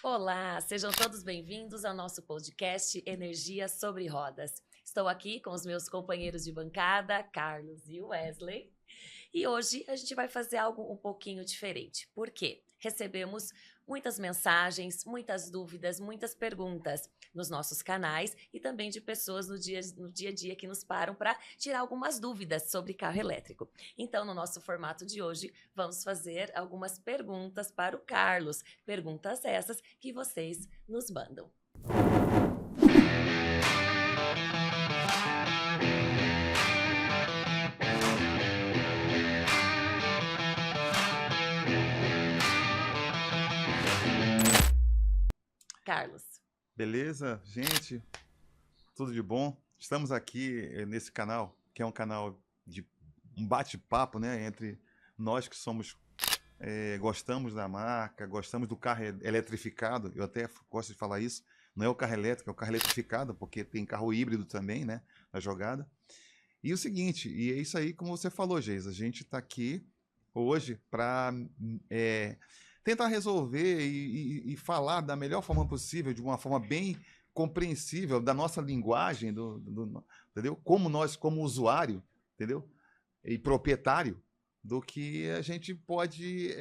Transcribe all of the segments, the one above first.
Olá, sejam todos bem-vindos ao nosso podcast Energia sobre Rodas. Estou aqui com os meus companheiros de bancada, Carlos e Wesley. E hoje a gente vai fazer algo um pouquinho diferente. Por quê? Recebemos muitas mensagens, muitas dúvidas, muitas perguntas nos nossos canais e também de pessoas no dia a dia que nos param para tirar algumas dúvidas sobre carro elétrico. Então, no nosso formato de hoje, vamos fazer algumas perguntas para o Carlos. Perguntas essas que vocês nos mandam. Carlos. Beleza, gente? Tudo de bom? Estamos aqui nesse canal, que é um canal de um bate-papo, né, entre nós que somos gostamos da marca, gostamos do carro eletrificado. Eu até gosto de falar isso. Não é o carro elétrico, é o carro eletrificado, porque tem carro híbrido também, né, na jogada. E o seguinte, e é isso aí como você falou, Geisa, a gente está aqui hoje para tentar resolver e falar da melhor forma possível, de uma forma bem compreensível, da nossa linguagem, entendeu? Como nós, como usuário, entendeu? E proprietário, do que a gente pode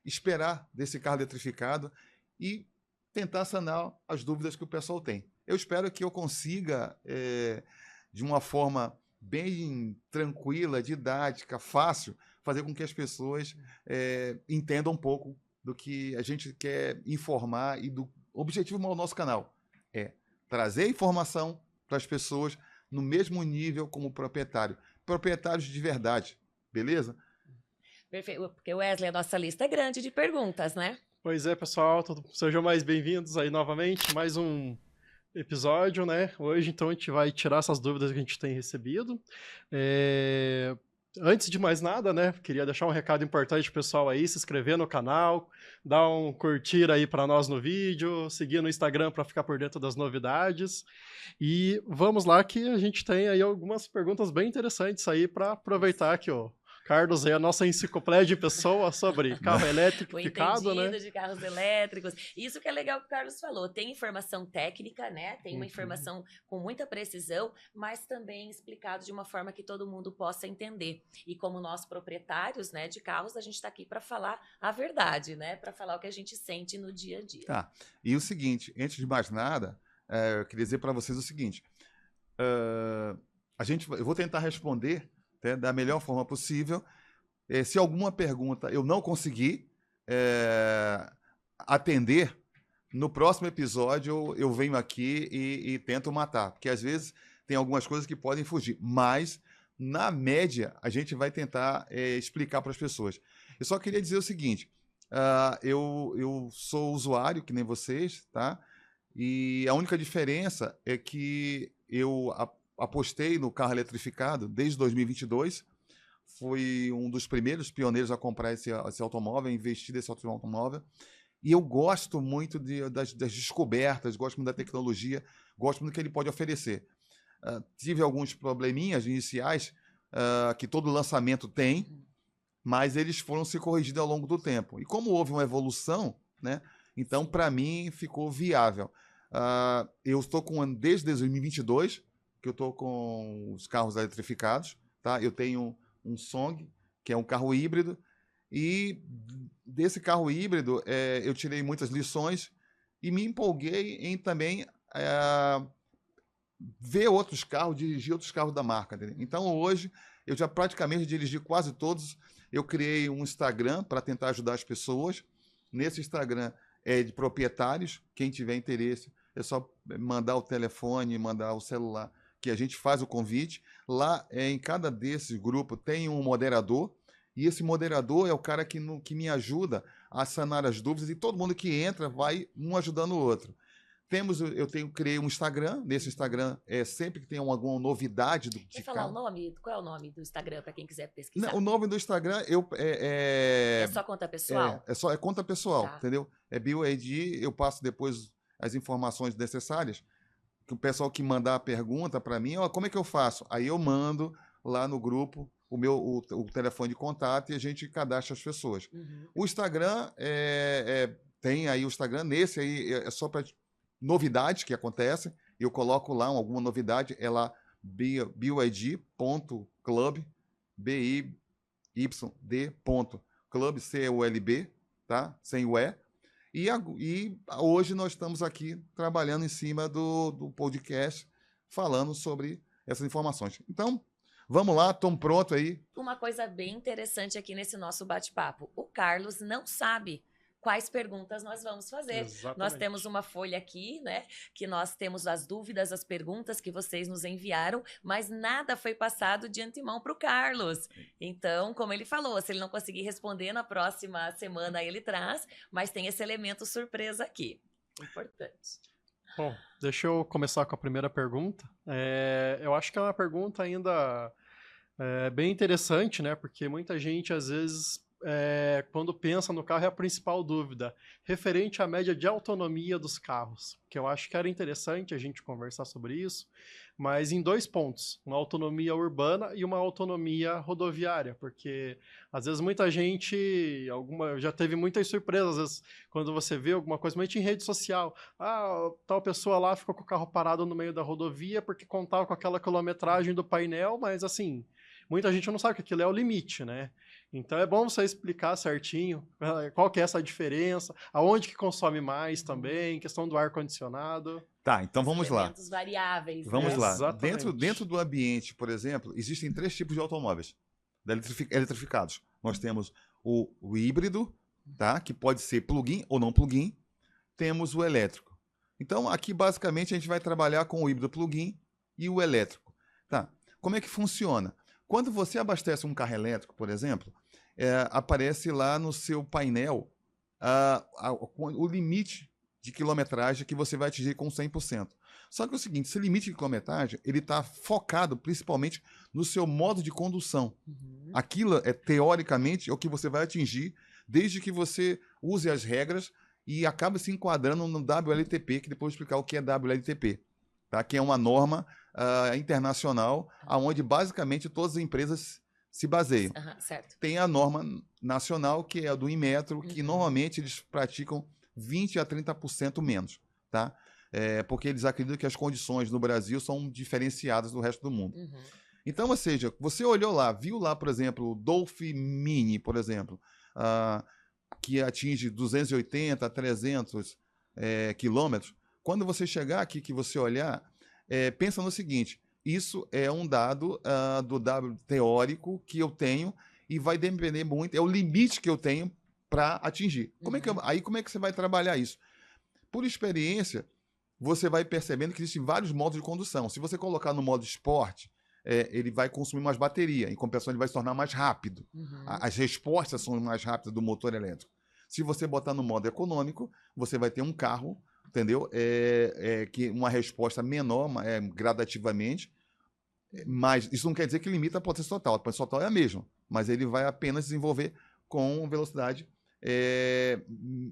esperar desse carro eletrificado e tentar sanar as dúvidas que o pessoal tem. Eu espero que eu consiga, de uma forma bem tranquila, didática, fácil, fazer com que as pessoas entendam um pouco do que a gente quer informar e do objetivo do nosso canal. É trazer informação para as pessoas no mesmo nível como proprietário. Proprietários de verdade, beleza? Perfeito, porque Wesley, a nossa lista é grande de perguntas, né? Pois é, pessoal, sejam mais bem-vindos aí novamente, mais um episódio, né? Hoje, então, a gente vai tirar essas dúvidas que a gente tem recebido. Antes de mais nada, né, queria deixar um recado importante pro pessoal aí, se inscrever no canal, dar um curtir aí para nós no vídeo, seguir no Instagram para ficar por dentro das novidades. E vamos lá que a gente tem aí algumas perguntas bem interessantes aí para aproveitar que o Carlos é a nossa enciclopédia de pessoa sobre carro elétrico, O entendido de carros elétricos. Isso que é legal que o Carlos falou. Tem informação técnica, né? Tem uma informação com muita precisão, mas também explicado de uma forma que todo mundo possa entender. E como nós proprietários, né, de carros, a gente está aqui para falar a verdade, né? Para falar o que a gente sente no dia a dia. Tá. E o seguinte, antes de mais nada, eu queria dizer para vocês o seguinte. Eu vou tentar responder da melhor forma possível. Se alguma pergunta eu não conseguir atender, no próximo episódio eu venho aqui e tento matar, porque às vezes tem algumas coisas que podem fugir, mas na média a gente vai tentar explicar para as pessoas. Eu só queria dizer o seguinte, eu sou usuário, que nem vocês, tá? E a única diferença é que eu apostei no carro eletrificado desde 2022, fui um dos primeiros pioneiros a comprar esse automóvel, investir nesse automóvel, e eu gosto muito das descobertas, gosto muito da tecnologia, gosto muito do que ele pode oferecer. Tive alguns probleminhas iniciais que todo lançamento tem, mas eles foram se corrigindo ao longo do tempo. E como houve uma evolução, né, então para mim ficou viável. Eu estou desde 2022, que eu estou com os carros eletrificados, tá? Eu tenho um Song, que é um carro híbrido, e desse carro híbrido eu tirei muitas lições e me empolguei em também ver outros carros, dirigir outros carros da marca. Entendeu? Então hoje eu já praticamente dirigi quase todos. Eu criei um Instagram para tentar ajudar as pessoas. Nesse Instagram é de proprietários, quem tiver interesse é só mandar o telefone, mandar o celular, que a gente faz o convite. Lá, em cada desses grupos, tem um moderador, e esse moderador é o cara que me ajuda a sanar as dúvidas, e todo mundo que entra vai um ajudando o outro. Criei um Instagram, nesse Instagram, sempre que tem alguma novidade Quer falar o nome? Qual é o nome do Instagram, para quem quiser pesquisar? Não, o nome do Instagram é só conta pessoal? É conta pessoal, tá. Entendeu? É BioAD, eu passo depois as informações necessárias, que o pessoal que mandar a pergunta para mim, como é que eu faço? Aí eu mando lá no grupo o telefone de contato e a gente cadastra as pessoas. O Instagram tem aí o Instagram. Nesse aí é só para novidades que acontecem. Eu coloco lá alguma novidade, é lá byd.club, BYD.club, CULB, tá? Sem o E. E hoje nós estamos aqui trabalhando em cima do podcast, falando sobre essas informações. Então, vamos lá, estamos prontos aí. Uma coisa bem interessante aqui nesse nosso bate-papo. O Carlos não sabe quais perguntas nós vamos fazer. Exatamente. Nós temos uma folha aqui, né? Que nós temos as dúvidas, as perguntas que vocês nos enviaram, mas nada foi passado de antemão para o Carlos. Então, como ele falou, se ele não conseguir responder na próxima semana, ele traz, mas tem esse elemento surpresa aqui. Importante. Bom, deixa eu começar com a primeira pergunta. Eu acho que é uma pergunta ainda bem interessante, né? Porque muita gente, às vezes, quando pensa no carro, é a principal dúvida, referente à média de autonomia dos carros, que eu acho que era interessante a gente conversar sobre isso, mas em 2 pontos, uma autonomia urbana e uma autonomia rodoviária, porque às vezes muita gente, já teve muitas surpresas, às vezes, quando você vê alguma coisa, principalmente em rede social, tal pessoa lá ficou com o carro parado no meio da rodovia porque contava com aquela quilometragem do painel, mas assim, muita gente não sabe que aquilo é o limite, né? Então é bom você explicar certinho qual que é essa diferença, aonde que consome mais também, questão do ar-condicionado. Tá, então vamos lá. Elementos variáveis. Vamos né? lá. Exatamente. Dentro do ambiente, por exemplo, existem 3 tipos de automóveis eletrificados. Nós temos o híbrido, tá? Que pode ser plug-in ou não plug-in. Temos o elétrico. Então, aqui, basicamente, a gente vai trabalhar com o híbrido plug-in e o elétrico. Tá? Como é que funciona? Quando você abastece um carro elétrico, por exemplo, aparece lá no seu painel o limite de quilometragem que você vai atingir com 100%. Só que é o seguinte, esse limite de quilometragem, ele está focado principalmente no seu modo de condução. Uhum. Aquilo, teoricamente, é o que você vai atingir desde que você use as regras e acabe se enquadrando no WLTP, que depois eu vou explicar o que é WLTP, tá? Que é uma norma internacional, onde basicamente todas as empresas se baseiam. Certo. Tem a norma nacional, que é a do Inmetro, que normalmente eles praticam 20% a 30% menos, tá? Porque eles acreditam que as condições no Brasil são diferenciadas do resto do mundo. Uhum. Então, ou seja, você olhou lá, viu lá, por exemplo, o Dolph Mini, por exemplo, que atinge 280 a 300 quilômetros. Quando você chegar aqui, que você olhar, pensa no seguinte, isso é um dado do W teórico que eu tenho e vai depender muito, é o limite que eu tenho para atingir. Como é que você vai trabalhar isso? Por experiência, você vai percebendo que existem vários modos de condução. Se você colocar no modo esporte, ele vai consumir mais bateria, em compensação ele vai se tornar mais rápido. Uhum. As respostas são mais rápidas do motor elétrico. Se você botar no modo econômico, você vai ter um carro, entendeu? Que uma resposta menor, gradativamente, mas isso não quer dizer que limita a potência total. A potência total é a mesma, mas ele vai apenas desenvolver com velocidade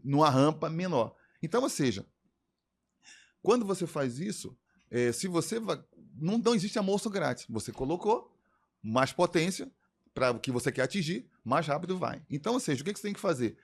numa rampa menor. Então, ou seja, quando você faz isso, se você vai, não existe almoço grátis. Você colocou mais potência para o que você quer atingir, mais rápido vai. Então, ou seja, o que você tem que fazer?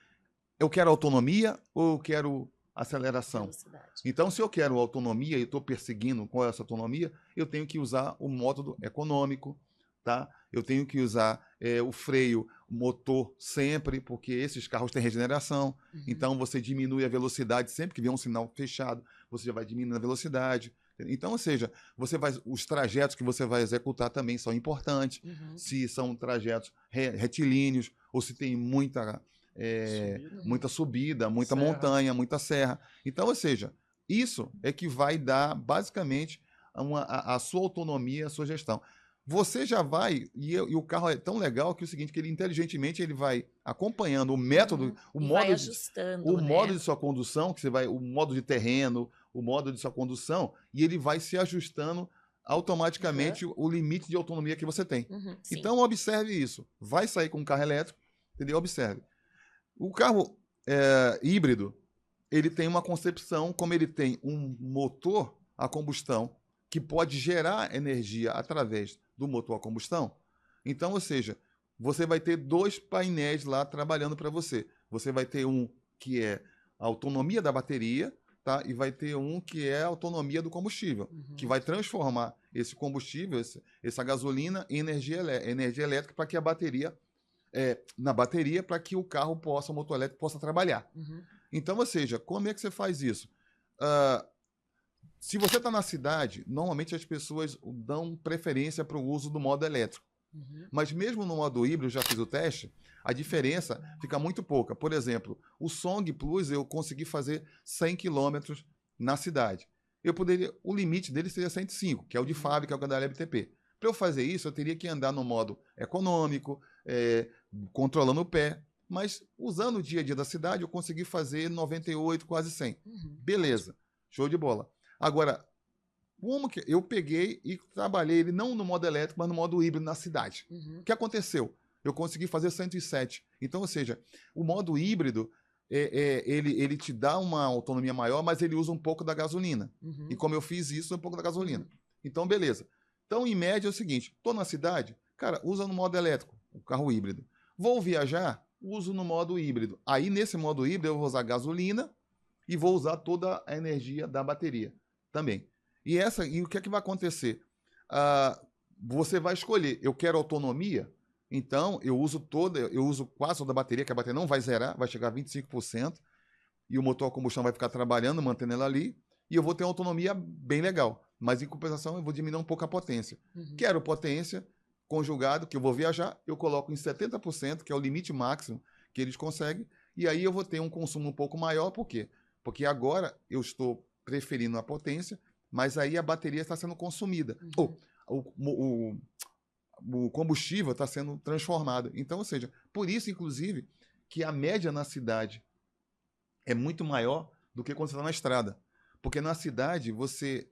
Eu quero autonomia ou eu quero aceleração? Velocidade. Então, se eu quero autonomia e estou perseguindo com essa autonomia, eu tenho que usar o método econômico, tá? Eu tenho que usar o freio, o motor sempre, porque esses carros têm regeneração. Uhum. Então, você diminui a velocidade sempre que vê um sinal fechado, você já vai diminuindo a velocidade. Então, ou seja, os trajetos que você vai executar também são importantes. Uhum. Se são trajetos retilíneos ou se tem muita subida, muita serra. montanha, muita serra. Então, ou seja, isso é que vai dar basicamente a sua autonomia, a sua gestão. Você já vai, e o carro é tão legal que é o seguinte, que ele inteligentemente ele vai acompanhando o método, o vai modo ajustando, o modo de sua condução, o modo de terreno, o modo de sua condução, e ele vai se ajustando automaticamente o limite de autonomia que você tem. Uhum, então, observe isso. Vai sair com um carro elétrico, entendeu? Observe. O carro híbrido, ele tem uma concepção, como ele tem um motor a combustão que pode gerar energia através do motor a combustão. Então, ou seja, você vai ter 2 painéis lá trabalhando para você. Você vai ter um que é a autonomia da bateria, tá? E vai ter um que é a autonomia do combustível, que vai transformar esse combustível, essa gasolina, em energia elétrica para que a bateria, na bateria, para que o carro possa, o motor elétrico possa trabalhar. Então, ou seja, como é que você faz isso? Se você está na cidade, normalmente as pessoas dão preferência para o uso do modo elétrico. Mas mesmo no modo híbrido, eu já fiz o teste, a diferença fica muito pouca. Por exemplo, o Song Plus eu consegui fazer 100 km na cidade. O limite dele seria 105, que é o de fábrica, é o da LBTP. Para eu fazer isso, eu teria que andar no modo econômico, controlando o pé. Mas usando o dia a dia da cidade, eu consegui fazer 98, quase 100. Beleza, show de bola. Agora, como que eu peguei e trabalhei ele não no modo elétrico, mas no modo híbrido na cidade? O que aconteceu? Eu consegui fazer 107. Então, ou seja, o modo híbrido, ele te dá uma autonomia maior, mas ele usa um pouco da gasolina. E como eu fiz isso, um pouco da gasolina. Então, beleza. Então, em média, é o seguinte, estou na cidade, cara, usa no modo elétrico, o carro híbrido. Vou viajar, uso no modo híbrido. Aí, nesse modo híbrido, eu vou usar gasolina e vou usar toda a energia da bateria também. E o que é que vai acontecer? Você vai escolher, eu quero autonomia, então eu uso quase toda a bateria, que a bateria não vai zerar, vai chegar a 25%, e o motor a combustão vai ficar trabalhando, mantendo ela ali, e eu vou ter uma autonomia bem legal. Mas em compensação eu vou diminuir um pouco a potência. Quero potência, conjugado, que eu vou viajar, eu coloco em 70%, que é o limite máximo que eles conseguem, e aí eu vou ter um consumo um pouco maior, por quê? Porque agora eu estou preferindo a potência, mas aí a bateria está sendo consumida. O combustível está sendo transformado. Então, ou seja, por isso, inclusive, que a média na cidade é muito maior do que quando você está na estrada. Porque na cidade você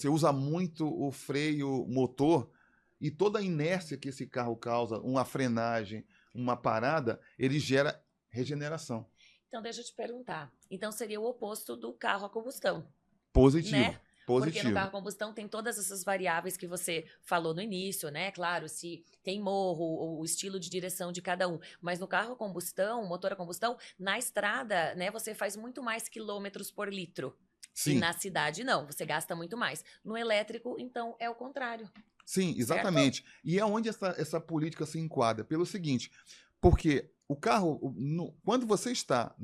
usa muito o freio motor e toda a inércia que esse carro causa, uma frenagem, uma parada, ele gera regeneração. Então, deixa eu te perguntar. Então, seria o oposto do carro a combustão. Positivo. Né? Positivo. Porque no carro a combustão tem todas essas variáveis que você falou no início, né? Claro, se tem morro, o estilo de direção de cada um. Mas no carro a combustão, motor a combustão, na estrada, né? Você faz muito mais quilômetros por litro. Sim. E na cidade, não. Você gasta muito mais. No elétrico, então, é o contrário. Sim, exatamente. Certo? E é onde essa política se enquadra? Pelo seguinte, porque o carro, quando você está,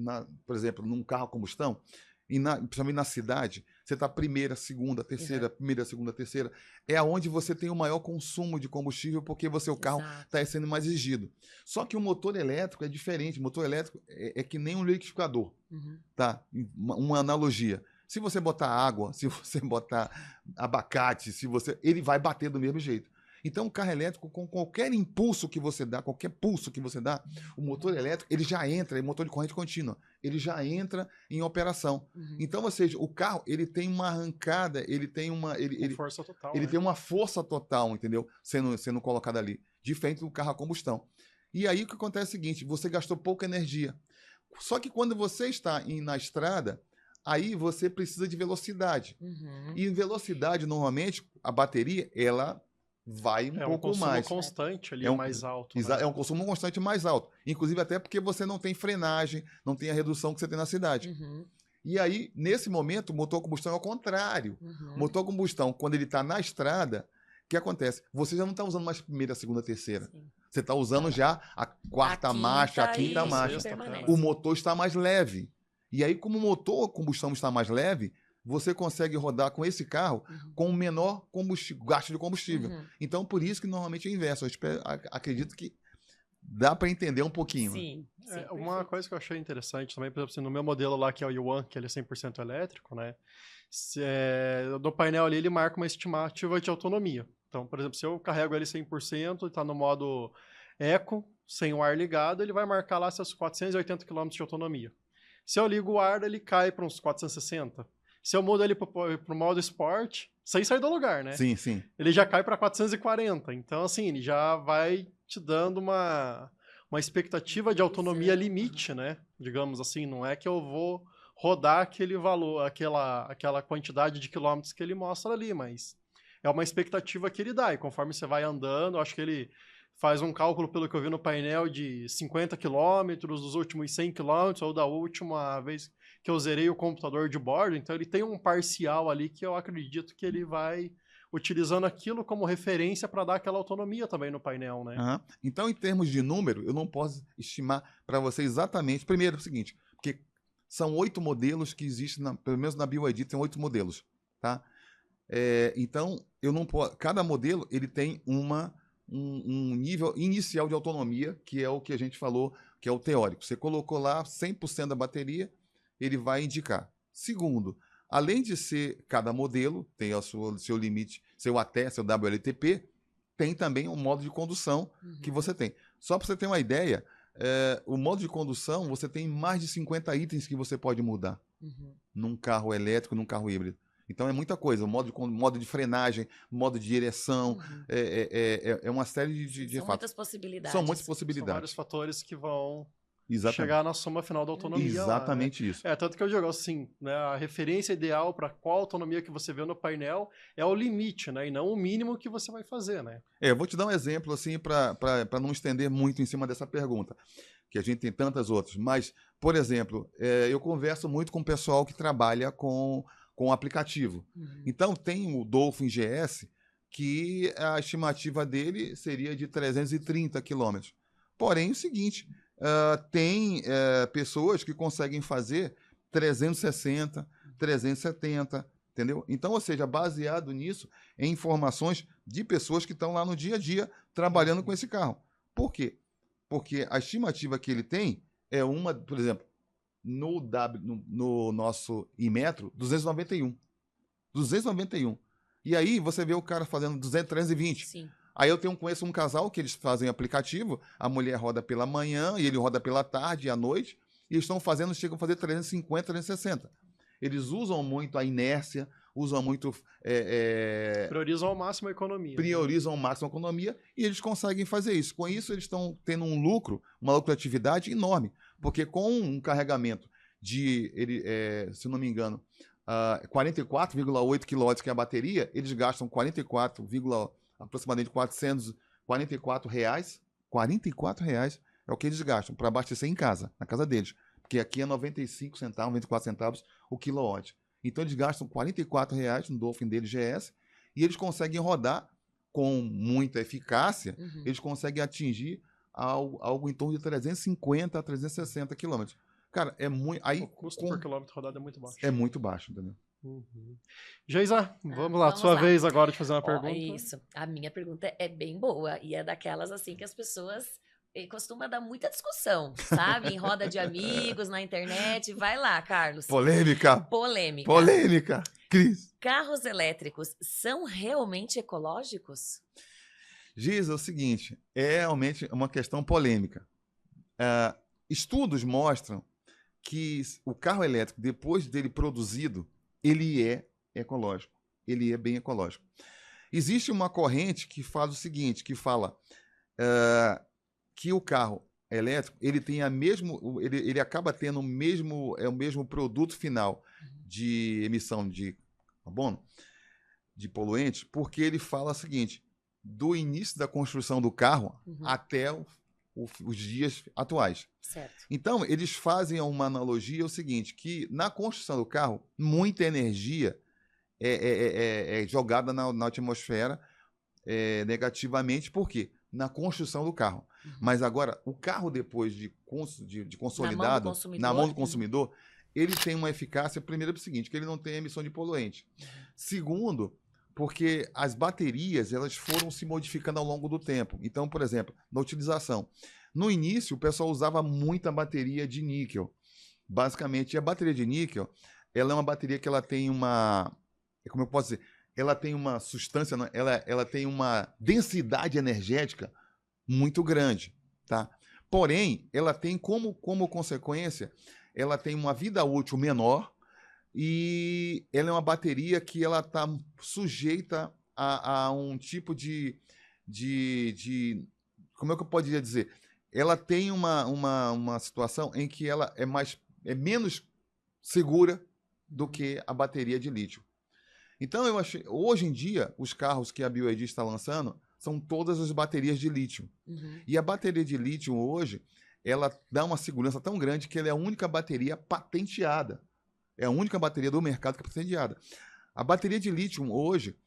por exemplo, num carro a combustão, principalmente na cidade, você está primeira, segunda, terceira, primeira, segunda, terceira, é onde você tem o maior consumo de combustível, porque o carro está sendo mais exigido. Só que o motor elétrico é diferente. O motor elétrico é que nem um liquidificador, tá? Uma analogia. Se você botar água, se você botar abacate, ele vai bater do mesmo jeito. Então, o carro elétrico, com qualquer impulso que você dá, qualquer pulso que você dá, o motor elétrico, ele já entra, é motor de corrente contínua, ele já entra em operação. Então, ou seja, o carro, ele tem uma arrancada, ele tem uma... força total. Ele tem uma força total, entendeu? Sendo colocada ali, diferente do carro a combustão. E aí, o que acontece é o seguinte, você gastou pouca energia. Só que quando você está na estrada, aí você precisa de velocidade. E em velocidade, normalmente, a bateria, ela vai um pouco mais. É um consumo constante ali, mais alto. É um consumo constante mais alto. Inclusive até porque você não tem frenagem, não tem a redução que você tem na cidade. E aí, nesse momento, o motor a combustão é o contrário. O motor a combustão, quando ele está na estrada, o que acontece? Você já não está usando mais primeira, segunda, terceira. Sim. Você está usando já a quarta marcha, a quinta marcha. O motor está mais leve. E aí, como o motor a combustão está mais leve, você consegue rodar com esse carro com menor gasto de combustível. Então, por isso que normalmente é inverso. Eu acredito que dá para entender um pouquinho. Sim. Uma coisa que eu achei interessante também, por exemplo, no meu modelo lá, que é o Yuan, que ele é 100% elétrico, né? No painel ali, ele marca uma estimativa de autonomia. Então, por exemplo, se eu carrego ele 100% e está no modo Eco, sem o ar ligado, ele vai marcar lá seus 480 km de autonomia. Se eu ligo o ar, ele cai para uns 460. Se eu mudo ele para o modo Sport, sem sair do lugar, né? Sim, sim. Ele já cai para 440. Então, assim, ele já vai te dando uma expectativa de autonomia limite, né? Digamos assim, não é que eu vou rodar aquele valor, aquela quantidade de quilômetros que ele mostra ali, mas é uma expectativa que ele dá. E conforme você vai andando, eu acho que ele faz um cálculo, pelo que eu vi no painel, de 50 quilômetros, dos últimos 100 quilômetros, ou da última vez que eu zerei o computador de bordo. Então, ele tem um parcial ali que eu acredito que ele vai utilizando aquilo como referência para dar aquela autonomia também no painel, né? Aham. Então, em termos de número, eu não posso estimar para você exatamente. Primeiro, é o seguinte, porque são 8 modelos que existem, pelo menos na BYD tem 8 modelos, tá? Então, eu não posso. Cada modelo ele tem um nível inicial de autonomia, que é o que a gente falou, que é o teórico. Você colocou lá 100% da bateria, ele vai indicar. Segundo, além de ser cada modelo, tem o seu limite, seu WLTP, tem também um modo de condução que você tem. Só para você ter uma ideia, o modo de condução, você tem mais de 50 itens que você pode mudar num carro elétrico, num carro híbrido. Então é muita coisa, modo de frenagem, modo de direção, é uma série de São fatos. muitas possibilidades. São muitas São possibilidades. vários fatores que vão Exatamente. chegar na soma final da autonomia. Exatamente Lá, né? isso. Tanto que eu digo assim, né, a referência ideal para qual autonomia que você vê no painel é o limite, né, e não o mínimo que você vai fazer, né? Eu vou te dar um exemplo assim para não estender muito em cima dessa pergunta, que a gente tem tantas outras. Mas, por exemplo, eu converso muito com o pessoal que trabalha com o aplicativo. Então, tem o Dolphin GS, que a estimativa dele seria de 330 quilômetros. Porém, é o seguinte, tem pessoas que conseguem fazer 360, 370, entendeu? Então, ou seja, baseado nisso, em informações de pessoas que estão lá no dia a dia trabalhando com esse carro. Por quê? Porque a estimativa que ele tem é uma, por exemplo, no nosso Inmetro, 291. 291. E aí você vê o cara fazendo 200, 320. Sim. Aí eu conheço um casal que eles fazem aplicativo, a mulher roda pela manhã e ele roda pela tarde e à noite, e eles chegam a fazer 350, 360. Eles usam muito a inércia, usam muito... Priorizam ao máximo a economia. Priorizam ao máximo a economia e eles conseguem fazer isso. Com isso, eles estão tendo uma lucratividade enorme, porque com um carregamento de, se não me engano, 44,8 kW que é a bateria, eles gastam aproximadamente R$444. R$44 é o que eles gastam para abastecer em casa, na casa deles. Porque aqui é 95 centavos, 94 centavos o quilowatt. Então eles gastam R$44 no Dolphin dele GS e eles conseguem rodar com muita eficácia, eles conseguem atingir algo em torno de 350 a 360 quilômetros. Cara, é muito... Aí, o custo por quilômetro rodado é muito baixo. É muito baixo, entendeu? Geisa, vamos lá, sua vez agora de fazer uma pergunta. Isso, a minha pergunta é bem boa e é daquelas assim que as pessoas costumam dar muita discussão, sabe? Em roda de amigos, na internet. Vai lá, Carlos. Polêmica. Cris. Carros elétricos são realmente ecológicos? Geisa, é o seguinte, é realmente uma questão polêmica. Estudos mostram que o carro elétrico, depois dele produzido, ele é ecológico. Ele é bem ecológico. Existe uma corrente que fala o seguinte, que fala que o carro elétrico, ele tem ele acaba tendo o mesmo produto final de emissão de carbono, de poluentes, porque ele fala o seguinte, do início da construção do carro até os dias atuais. Certo. Então, eles fazem uma analogia, o seguinte, que na construção do carro, muita energia é jogada na atmosfera negativamente, por quê? Na construção do carro. Mas agora, o carro depois de consolidado, na mão do consumidor, ele tem uma eficácia, primeiro, é o seguinte, que ele não tem emissão de poluente. Segundo, porque as baterias elas foram se modificando ao longo do tempo. Então, por exemplo, na utilização. No início, o pessoal usava muita bateria de níquel. Basicamente, a bateria de níquel, ela é uma bateria que ela tem uma... Como eu posso dizer? Ela tem uma substância, ela tem uma densidade energética muito grande, tá? Porém, ela tem como consequência, ela tem uma vida útil menor e ela é uma bateria que ela está sujeita a um tipo de... Como é que eu poderia dizer? Ela tem uma situação em que ela é menos segura do que a bateria de lítio. Então, eu achei, hoje em dia, os carros que a BYD está lançando, são todas as baterias de lítio. E a bateria de lítio hoje, ela dá uma segurança tão grande que ela é a única bateria patenteada. É a única bateria do mercado que é patenteada. A bateria de lítio hoje,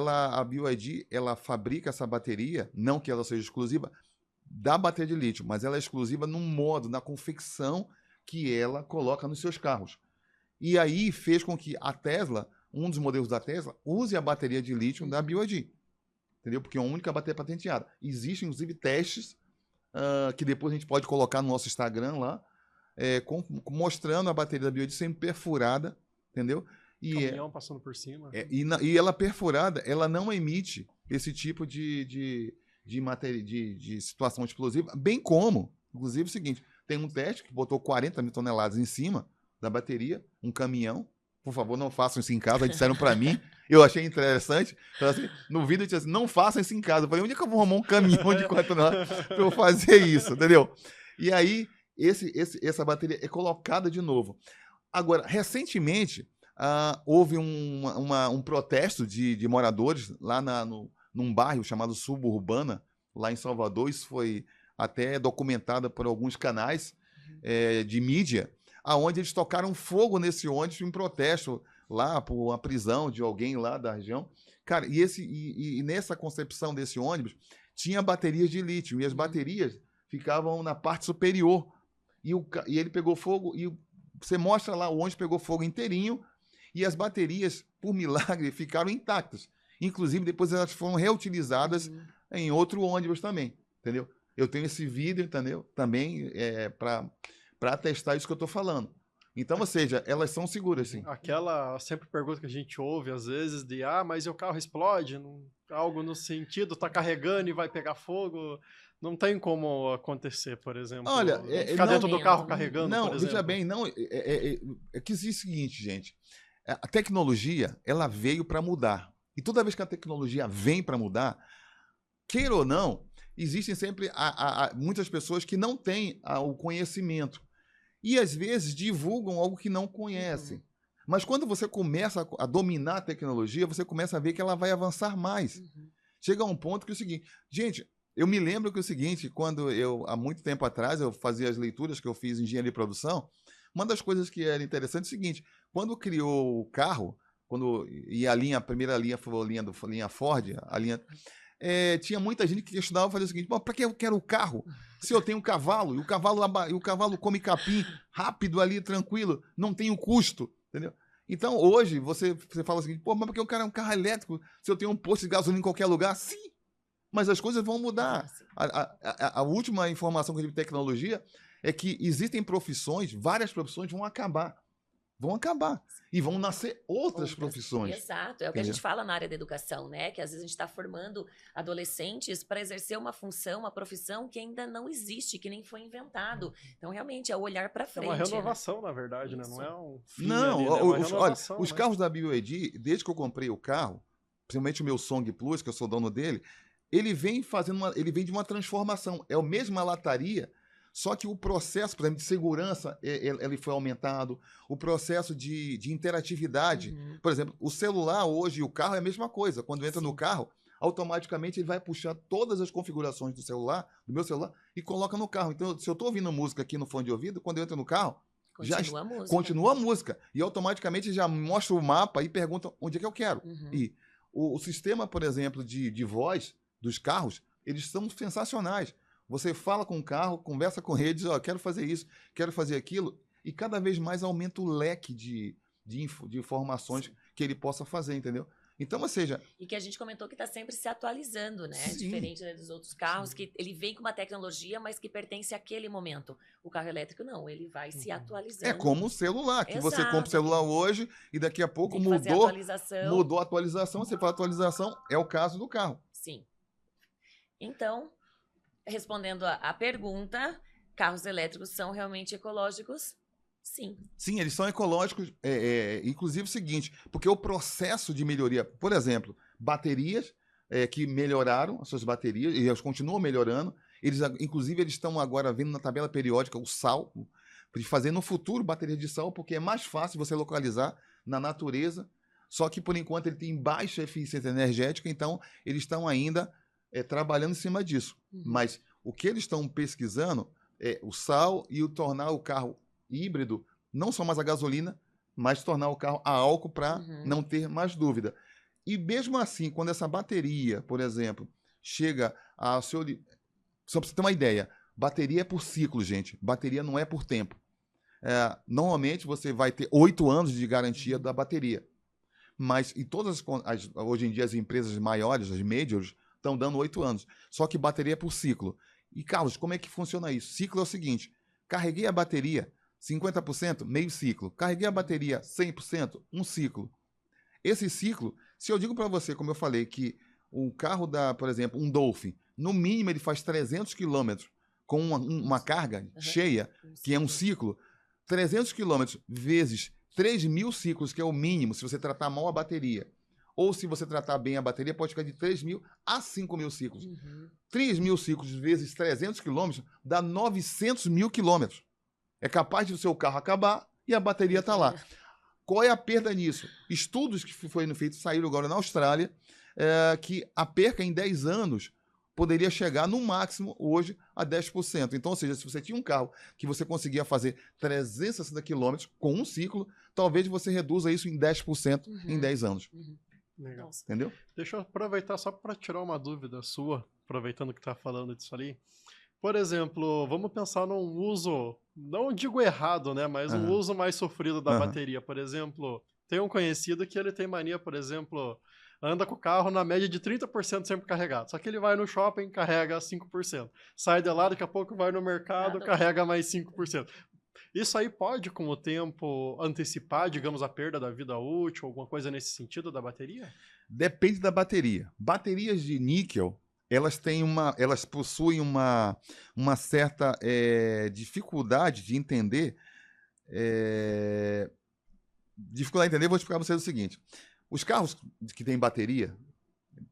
a BYD, ela fabrica essa bateria, não que ela seja exclusiva da bateria de lítio, mas ela é exclusiva no modo, na confecção que ela coloca nos seus carros. E aí fez com que a Tesla, um dos modelos da Tesla, use a bateria de lítio da BYD. Entendeu? Porque é a única bateria patenteada. Existem, inclusive, testes que depois a gente pode colocar no nosso Instagram lá, mostrando a bateria da BYD sendo perfurada, entendeu? Caminhão passando por cima. E ela perfurada, ela não emite esse tipo de situação explosiva, bem como, inclusive, o seguinte, tem um teste que botou 40 mil toneladas em cima da bateria, um caminhão. Por favor, não façam isso em casa, disseram para mim. Eu achei interessante. Então, assim, no vídeo, eu disse assim, não façam isso em casa. Eu falei, onde é que eu vou arrumar um caminhão de 40 toneladas para eu fazer isso, entendeu? E aí, essa bateria é colocada de novo. Agora, recentemente, houve um protesto de moradores lá num bairro chamado Suburbana, lá em Salvador. Isso foi até documentado por alguns canais de mídia, aonde eles tocaram fogo nesse ônibus em protesto lá por uma prisão de alguém lá da região. Cara, e nessa concepção desse ônibus tinha baterias de lítio, e as baterias ficavam na parte superior. E ele pegou fogo, e você mostra lá, o ônibus pegou fogo inteirinho, e as baterias, por milagre, ficaram intactas. Inclusive, depois elas foram reutilizadas em outro ônibus também, entendeu? Eu tenho esse vídeo, entendeu? Também para testar isso que eu estou falando. Então, ou seja, elas são seguras, sim. Aquela sempre pergunta que a gente ouve às vezes de mas o carro explode? Algo no sentido, tá carregando e vai pegar fogo. Não tem como acontecer, por exemplo. Olha, ficar dentro do carro carregando, não, por exemplo. Veja bem, não, que existe o seguinte, gente. A tecnologia, ela veio para mudar. E toda vez que a tecnologia vem para mudar, queira ou não, existem sempre muitas pessoas que não têm o conhecimento. E, às vezes, divulgam algo que não conhecem. Mas quando você começa a dominar a tecnologia, você começa a ver que ela vai avançar mais. Chega a um ponto que é o seguinte... Gente, eu me lembro que é o seguinte, quando há muito tempo atrás, eu fazia as leituras que eu fiz em engenharia de produção, uma das coisas que era interessante é o seguinte, quando criou o carro, a primeira linha foi a linha Ford, tinha muita gente que estudava e fazia o seguinte, para que eu quero o carro? Se eu tenho um cavalo, e o cavalo come capim rápido ali, tranquilo, não tem o custo, entendeu? Então, hoje, você fala o seguinte, mas porque eu quero um carro elétrico, se eu tenho um posto de gasolina em qualquer lugar? Sim, mas as coisas vão mudar. A última informação que eu tive de tecnologia é que existem profissões, várias profissões vão acabar. E vão nascer outras profissões. Exato, é o que a gente fala na área da educação, né? Que às vezes a gente está formando adolescentes para exercer uma função, uma profissão que ainda não existe, que nem foi inventado. Então, realmente, é o olhar para frente. É uma renovação, na verdade, né? Não é um fim Não, ali, né? olha, os carros da BYD, desde que eu comprei o carro, principalmente o meu Song Plus, que eu sou dono dele, ele vem de uma transformação. É a mesma lataria, só que o processo, por exemplo, de segurança, ele foi aumentado. O processo de interatividade. Por exemplo, o celular hoje e o carro é a mesma coisa. Quando entra no carro, automaticamente ele vai puxar todas as configurações do meu celular, e coloca no carro. Então, se eu estou ouvindo música aqui no fone de ouvido, quando eu entro no carro, continua a música. E automaticamente já mostra o mapa e pergunta onde é que eu quero. E o sistema, por exemplo, de voz dos carros, eles são sensacionais. Você fala com o carro, conversa com ele, diz, quero fazer isso, quero fazer aquilo, e cada vez mais aumenta o leque de informações que ele possa fazer, entendeu? Então, ou seja... E que a gente comentou que está sempre se atualizando, né? Sim. Diferente dos outros carros, que ele vem com uma tecnologia, mas que pertence àquele momento. O carro elétrico não, ele vai se atualizando. É como o celular, que você Exato. compra o celular hoje e daqui a pouco mudou a atualização, você fala atualização, é o caso do carro. Sim. Então, respondendo a pergunta, carros elétricos são realmente ecológicos? Sim. Sim, eles são ecológicos, inclusive o seguinte, porque o processo de melhoria, por exemplo, baterias que melhoraram as suas baterias, e elas continuam melhorando, inclusive eles estão agora vendo na tabela periódica o sal, de fazer no futuro baterias de sal, porque é mais fácil você localizar na natureza, só que por enquanto ele tem baixa eficiência energética, então eles estão ainda trabalhando em cima disso. Mas o que eles estão pesquisando é o sal e o tornar o carro híbrido, não só mais a gasolina, mas tornar o carro a álcool para não ter mais dúvida. E mesmo assim, quando essa bateria, por exemplo, chega ao seu... Só para você ter uma ideia, bateria é por ciclo, gente. Bateria não é por tempo. Normalmente você vai ter 8 anos de garantia da bateria. Mas e hoje em dia as empresas maiores, as majors, estão dando 8 anos. Só que bateria é por ciclo. E, Carlos, como é que funciona isso? Ciclo é o seguinte, carreguei a bateria 50%, meio ciclo. Carreguei a bateria 100%, um ciclo. Esse ciclo, se eu digo para você, como eu falei, que um carro por exemplo, um Dolphin, no mínimo ele faz 300 km com uma carga cheia, que é um ciclo, 300 km vezes 3.000 ciclos, que é o mínimo, se você tratar mal a bateria. Ou se você tratar bem a bateria, pode ficar de 3.000 a 5.000 ciclos. 3.000 ciclos vezes 300 km dá 900.000 km. É capaz de o seu carro acabar e a bateria está lá. Qual é a perda nisso? Estudos que foram feitos, saíram agora na Austrália, que a perca em 10 anos poderia chegar no máximo hoje a 10%. Então, ou seja, se você tinha um carro que você conseguia fazer 360 km com um ciclo, talvez você reduza isso em 10% em 10 anos. Legal. Entendeu? Deixa eu aproveitar só para tirar uma dúvida sua, aproveitando que está falando disso ali. Por exemplo, vamos pensar num uso, não digo errado, né, mas um uso mais sofrido da bateria. Por exemplo, tem um conhecido que ele tem mania, por exemplo, anda com o carro na média de 30% sempre carregado. Só que ele vai no shopping, carrega 5%. Sai de lá, daqui a pouco vai no mercado, carrega mais 5%. Isso aí pode, com o tempo, antecipar, digamos, a perda da vida útil, alguma coisa nesse sentido da bateria? Depende da bateria. Baterias de níquel, elas possuem uma certa dificuldade de entender. Dificuldade de entender, vou explicar para vocês o seguinte. Os carros que têm bateria,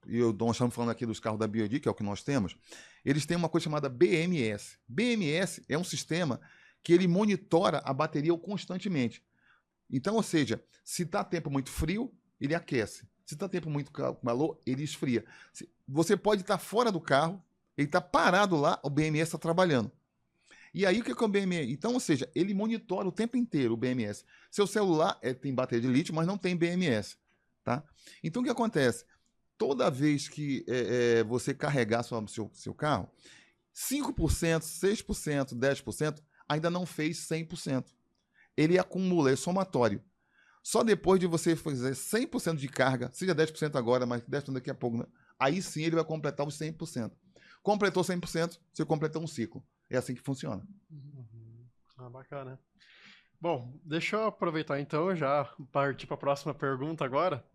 nós estamos falando aqui dos carros da BYD, que é o que nós temos, eles têm uma coisa chamada BMS. BMS é um sistema que ele monitora a bateria constantemente. Então, ou seja, se está tempo muito frio, ele aquece. Se está tempo muito calor, ele esfria. Você pode estar fora do carro, ele está parado lá, o BMS está trabalhando. E aí, o que é o BMS? Então, ou seja, ele monitora o tempo inteiro o BMS. Seu celular tem bateria de lítio, mas não tem BMS. Tá? Então, o que acontece? Toda vez que você carregar seu carro, 5%, 6%, 10%, ainda não fez 100%. Ele acumula, é somatório. Só depois de você fazer 100% de carga, seja 10% agora, mas 10% daqui a pouco, né? Aí sim ele vai completar os 100%. Completou 100%, você completou um ciclo. É assim que funciona. Bacana. Bom, deixa eu aproveitar então, já partir para a próxima pergunta agora.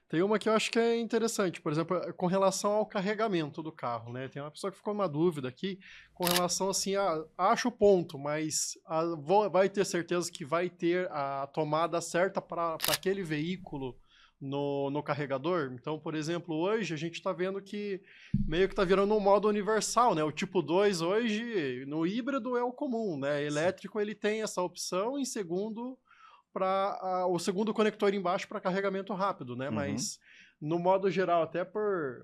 Tem uma que eu acho que é interessante, por exemplo, com relação ao carregamento do carro, né? Tem uma pessoa que ficou uma dúvida aqui com relação assim, acho o ponto, mas vai ter certeza que vai ter a tomada certa para aquele veículo no carregador? Então, por exemplo, hoje a gente está vendo que meio que está virando um modo universal, né? O tipo 2 hoje, no híbrido é o comum, né? Elétrico ele tem essa opção, em segundo para o segundo conector embaixo para carregamento rápido, né? Mas no modo geral, até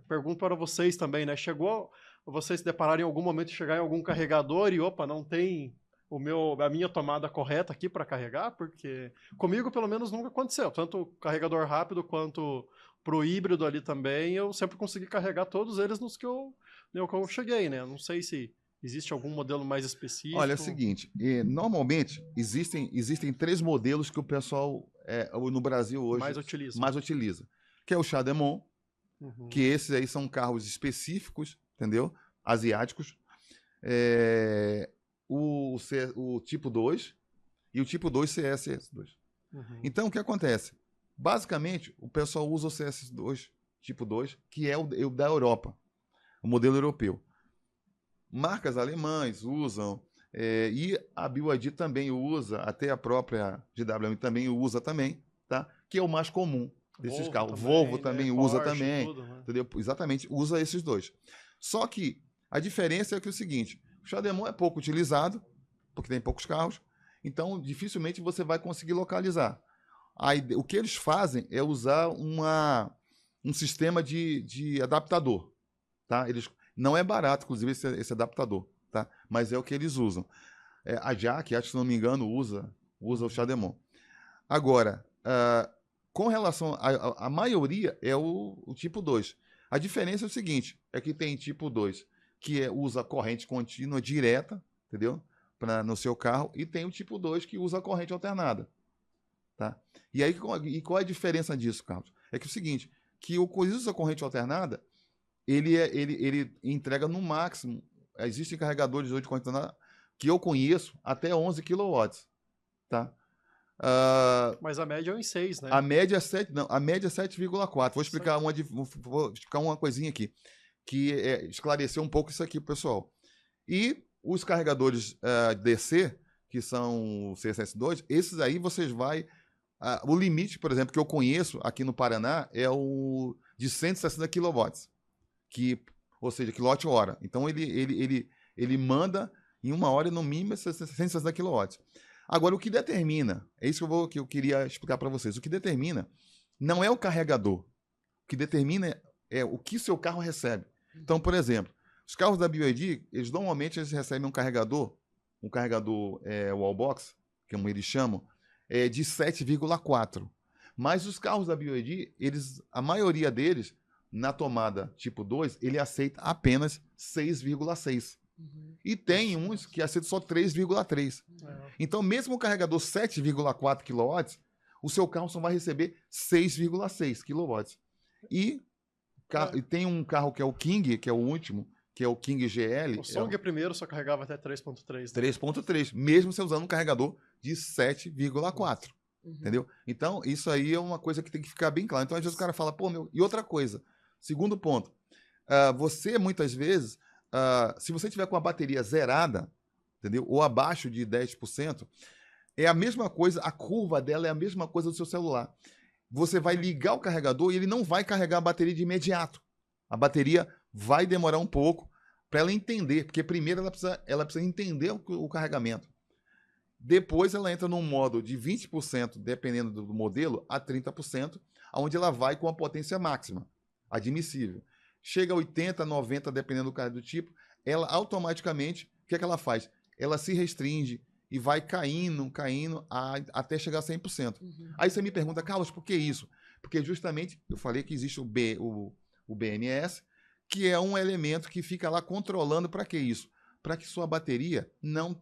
pergunto para vocês também, né? Chegou vocês se depararem em algum momento de chegar em algum carregador e opa, não tem a minha tomada correta aqui para carregar? Porque comigo pelo menos nunca aconteceu, tanto o carregador rápido quanto pro híbrido ali também, eu sempre consegui carregar todos eles nos que eu cheguei, né? Não sei se existe algum modelo mais específico? Olha, é o seguinte, normalmente existem 3 modelos que o pessoal no Brasil hoje mais utiliza. Que é o Chademon, que esses aí são carros específicos, entendeu? Asiáticos. O tipo 2 e o tipo 2 CS2. Então, o que acontece? Basicamente, o pessoal usa o CS2, tipo 2, que é o da Europa, o modelo europeu. Marcas alemãs usam, e a BYD também usa, até a própria GWM também usa também, tá? Que é o mais comum desses carros. Volvo também usa Porsche, também, tudo, né? entendeu? Exatamente, usa esses dois. Só que a diferença é que é o seguinte, o Chademon é pouco utilizado, porque tem poucos carros, então dificilmente você vai conseguir localizar. O que eles fazem é usar um sistema de adaptador. tá? Não é barato, inclusive, esse adaptador, tá? Mas é o que eles usam. A Jack, acho que se não me engano, usa o Chademon. Agora, com relação a maioria é o tipo 2. A diferença é o seguinte, é que tem tipo 2 que usa corrente contínua direta, entendeu? No seu carro, e tem o tipo 2 que usa corrente alternada. Tá? E aí, qual é a diferença disso, Carlos? É que é o seguinte, que o que usa corrente alternada, ele entrega no máximo, existem carregadores hoje de corrente alternada que eu conheço até 11 kW, tá? Mas a média é em 6, né? A média é 7, não, a média é 7,4. Vou explicar uma coisinha aqui, que esclarecer um pouco isso aqui, pessoal. E os carregadores DC, que são o CSS2, esses aí vocês vai... o limite, por exemplo, que eu conheço aqui no Paraná é o de 160 kW, ou seja, quilowatt-hora. Então ele manda em 1 hora, no mínimo, 160 kW. Agora, o que determina, é isso que eu queria explicar para vocês, o que determina não é o carregador, o que determina é o que seu carro recebe. Então, por exemplo, os carros da BYD, normalmente recebem um carregador wallbox, como eles chamam, de 7,4. Mas os carros da BYD, a maioria deles, na tomada tipo 2, ele aceita apenas 6,6. E tem uns que aceitam só 3,3. Então, mesmo o carregador 7,4 kW, o seu carro só vai receber 6,6 kW. E tem um carro que é o King, que é o último, que é o King GL. O Song primeiro só carregava até 3.3. Né? 3.3, mesmo você usando um carregador de 7,4. Entendeu? Então, isso aí é uma coisa que tem que ficar bem claro. Então, às vezes o cara fala, e outra coisa. Segundo ponto. Você, muitas vezes, se você tiver com a bateria zerada, entendeu? Ou abaixo de 10%, é a mesma coisa, a curva dela é a mesma coisa do seu celular. Você vai ligar o carregador e ele não vai carregar a bateria de imediato. A bateria vai demorar um pouco para ela entender, porque primeiro ela precisa entender o carregamento. Depois ela entra num modo de 20%, dependendo do modelo, a 30%, onde ela vai com a potência máxima, admissível. Chega a 80%, 90%, dependendo do tipo, ela automaticamente, o que é que ela faz? Ela se restringe e vai caindo até chegar a 100%. Aí você me pergunta, Carlos, por que isso? Porque justamente, eu falei que existe o BMS, que é um elemento que fica lá controlando para que isso? Para que sua bateria não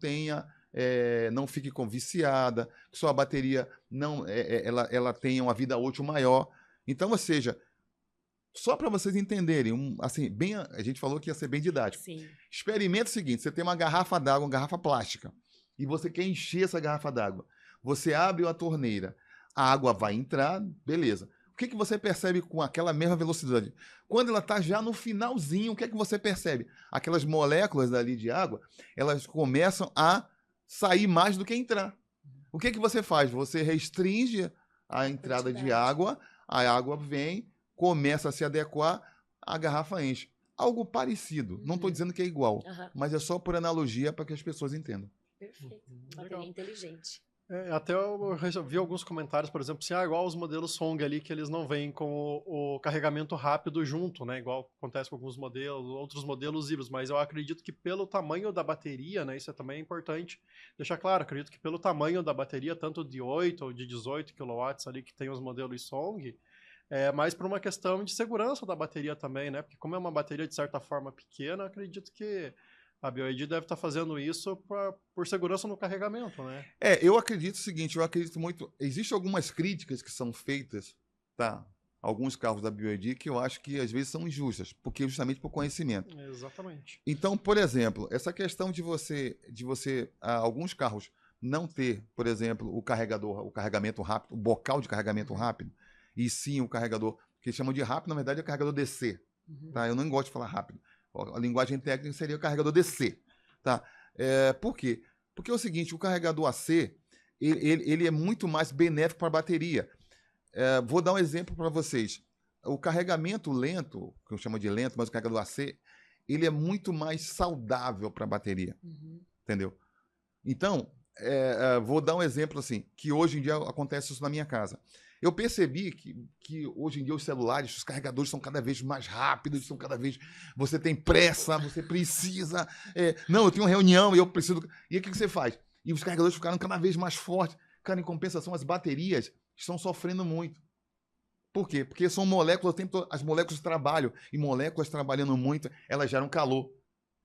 fique viciada, que sua bateria ela tenha uma vida útil maior. Então, ou seja, só para vocês entenderem, assim, a gente falou que ia ser bem didático. Sim. Experimenta o seguinte, você tem uma garrafa d'água, uma garrafa plástica, e você quer encher essa garrafa d'água. Você abre a torneira, a água vai entrar, beleza. O que você percebe com aquela mesma velocidade? Quando ela está já no finalzinho, o que você percebe? Aquelas moléculas dali de água, elas começam a sair mais do que entrar. O que você faz? Você restringe a entrada de água, a água vem, começa a se adequar, a garrafa enche. Algo parecido. Não estou dizendo que é igual, mas é só por analogia para que as pessoas entendam. Perfeito. Bateria inteligente. Até eu vi alguns comentários, por exemplo, se igual os modelos Song ali, que eles não vêm com o carregamento rápido junto, né? Igual acontece com alguns modelos, outros modelos híbridos, mas eu acredito que pelo tamanho da bateria, né? Isso também é importante deixar claro, acredito que pelo tamanho da bateria, tanto de 8 ou de 18 kW ali que tem os modelos Song, é mais por uma questão de segurança da bateria também, né? Porque como é uma bateria de certa forma pequena, acredito que a BYD deve estar fazendo isso por segurança no carregamento, né? Eu acredito o seguinte, eu acredito muito... Existem algumas críticas que são feitas, tá? Alguns carros da BYD que eu acho que às vezes são injustas, porque justamente por conhecimento. Exatamente. Então, por exemplo, essa questão de você alguns carros não ter, por exemplo, o carregamento rápido, o bocal de carregamento rápido, e sim o carregador, que chamam de rápido, na verdade é o carregador DC, tá? Eu não gosto de falar rápido. A linguagem técnica seria o carregador DC. Tá? Por quê? Porque é o seguinte, o carregador AC ele é muito mais benéfico para a bateria. Vou dar um exemplo para vocês. O carregamento lento, que eu chamo de lento, mas o carregador AC, ele é muito mais saudável para a bateria. Entendeu? Então, vou dar um exemplo assim, que hoje em dia acontece isso na minha casa. Eu percebi que hoje em dia os celulares, os carregadores são cada vez mais rápidos, são cada vez... Você tem pressa, você precisa... não, eu tenho uma reunião e eu preciso... E aí o que você faz? E os carregadores ficaram cada vez mais fortes. Cara, em compensação, as baterias estão sofrendo muito. Por quê? Porque são moléculas, as moléculas trabalham, e moléculas trabalhando muito, elas geram calor.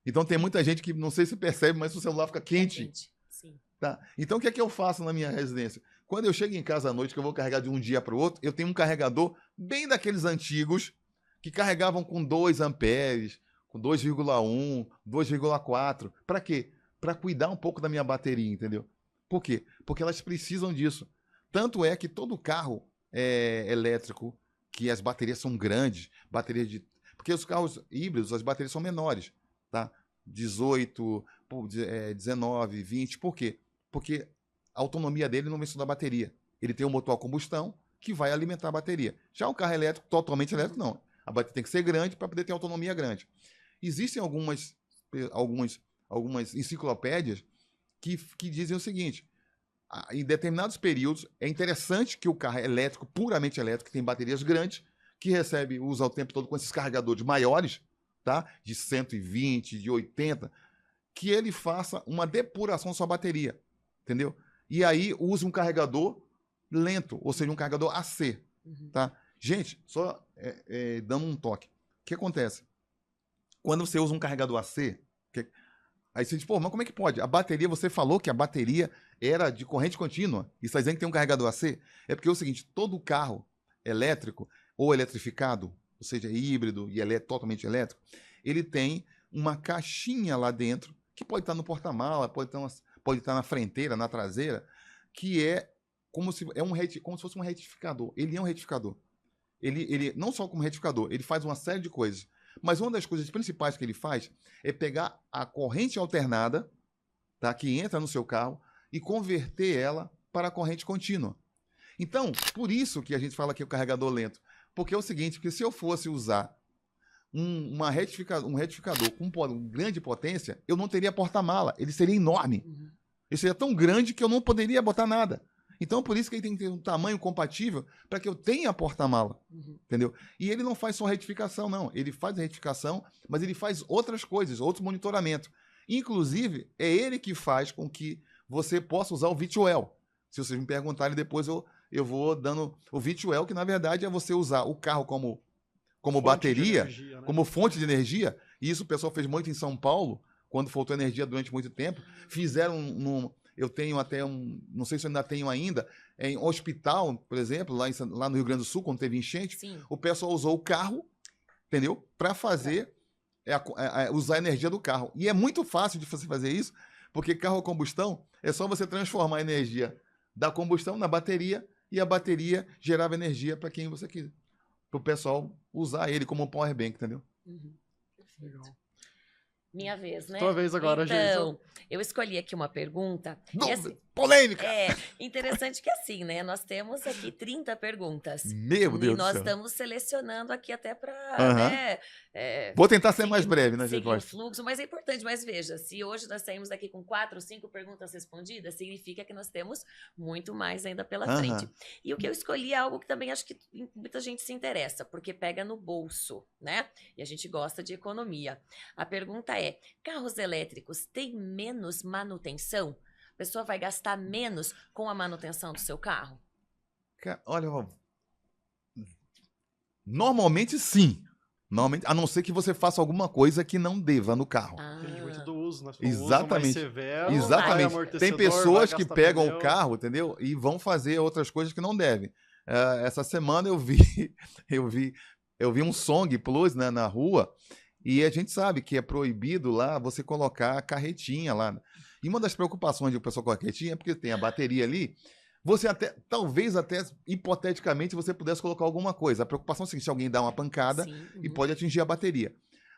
Então tem muita gente que, não sei se percebe, mas o celular fica quente. Sim. Tá? Então o que é que eu faço na minha residência? Quando eu chego em casa à noite, que eu vou carregar de um dia para o outro, eu tenho um carregador bem daqueles antigos, que carregavam com 2 amperes, com 2,1, 2,4. Para quê? Para cuidar um pouco da minha bateria, entendeu? Por quê? Porque elas precisam disso. Tanto é que todo carro elétrico, que as baterias são grandes, porque os carros híbridos, as baterias são menores, tá? 18, 19, 20. Por quê? Porque a autonomia dele não vem só da bateria. Ele tem um motor a combustão que vai alimentar a bateria. Já o carro elétrico, totalmente elétrico, não. A bateria tem que ser grande para poder ter autonomia grande. Existem algumas enciclopédias que dizem o seguinte: em determinados períodos, é interessante que o carro elétrico, puramente elétrico, que tem baterias grandes, que usa o tempo todo com esses carregadores maiores, tá? De 120, de 80, que ele faça uma depuração da sua bateria, entendeu? E aí use um carregador lento, ou seja, um carregador AC, tá? Gente, só dando um toque. O que acontece? Quando você usa um carregador AC, aí você diz, pô, mas como é que pode? A bateria, você falou que a bateria era de corrente contínua, e está dizendo que tem um carregador AC? É porque é o seguinte, todo carro elétrico ou eletrificado, ou seja, híbrido e totalmente elétrico, ele tem uma caixinha lá dentro, que pode estar no porta-mala, pode estar na frenteira, na traseira, que é como se fosse um retificador. Ele é um retificador. Ele não só como retificador, ele faz uma série de coisas. Mas uma das coisas principais que ele faz é pegar a corrente alternada, tá, que entra no seu carro, e converter ela para a corrente contínua. Então, por isso que a gente fala que é o carregador lento. Porque é o seguinte, que se eu fosse usar um retificador com grande potência, eu não teria porta-mala. Ele seria enorme. Ele seria tão grande que eu não poderia botar nada. Então, por isso que ele tem que ter um tamanho compatível para que eu tenha porta-mala. Entendeu? E ele não faz só retificação, não. Ele faz a retificação, mas ele faz outras coisas, outro monitoramento. Inclusive, é ele que faz com que você possa usar o V2L. Se vocês me perguntarem, depois eu vou dando o V2L, que na verdade é você usar o carro como bateria, energia, né? Como fonte de energia. E isso o pessoal fez muito em São Paulo, quando faltou energia durante muito tempo. Fizeram eu tenho até não sei se eu ainda tenho ainda, em hospital, por exemplo, lá no Rio Grande do Sul, quando teve enchente, sim, o pessoal usou o carro, entendeu? Para fazer, usar a energia do carro. E é muito fácil de você fazer isso, porque carro a combustão é só você transformar a energia da combustão na bateria, e a bateria gerava energia para quem você quiser. Para o pessoal usar ele como um power bank, entendeu? Legal. Minha vez, né? Tua vez agora, Então, eu escolhi aqui uma pergunta. Assim, polêmica! Interessante que assim, né? Nós temos aqui 30 perguntas. Meu Deus do céu. E nós estamos selecionando aqui até para... né, vou tentar ser mais breve, né, seguir o fluxo, mas é importante. Mas veja, se hoje nós saímos daqui com 4 ou 5 perguntas respondidas, significa que nós temos muito mais ainda pela frente. E o que eu escolhi é algo que também acho que muita gente se interessa, porque pega no bolso, né? E a gente gosta de economia. A pergunta é: carros elétricos têm menos manutenção? A pessoa vai gastar menos com a manutenção do seu carro? Olha, normalmente sim. Normalmente, a não ser que você faça alguma coisa que não deva no carro. Depende muito do uso, né? Exatamente. Uso mais severo, exatamente. Tem pessoas que pegam o carro, entendeu? E vão fazer outras coisas que não devem. Essa semana eu vi um Song Plus, né, na rua. E a gente sabe que é proibido lá você colocar a carretinha lá. E uma das preocupações de o pessoal com a carretinha é porque tem a bateria ali. Você talvez até, hipoteticamente, você pudesse colocar alguma coisa. A preocupação é se alguém dá uma pancada, sim, e pode atingir a bateria.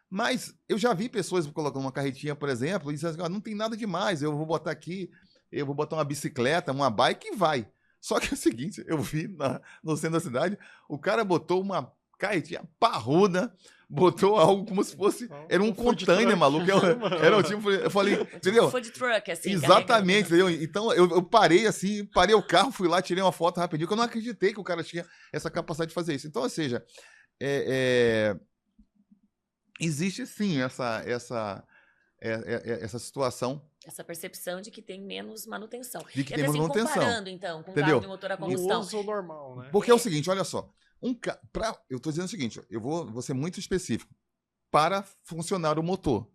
Mas eu já vi pessoas colocando uma carretinha, por exemplo, e dizendo assim, não tem nada demais, eu vou botar aqui, eu vou botar uma bicicleta, uma bike e vai. Só que é o seguinte, eu vi no centro da cidade, o cara botou uma caetinha parruda, botou algo como se fosse... Era um container, maluco. Era um tipo... Eu falei, entendeu? Food truck, assim. Exatamente, entendeu? Então, eu parei assim, parei o carro, fui lá, tirei uma foto rapidinho, que eu não acreditei que o cara tinha essa capacidade de fazer isso. Então, ou seja, existe sim essa situação. Essa percepção de que tem menos manutenção. De que e tem até assim, manutenção. comparando, então, com um Entendeu? carro de motor a combustão. O uso normal, né? Porque é o seguinte, olha só. Eu estou dizendo o seguinte, eu vou ser muito específico. Para funcionar o motor,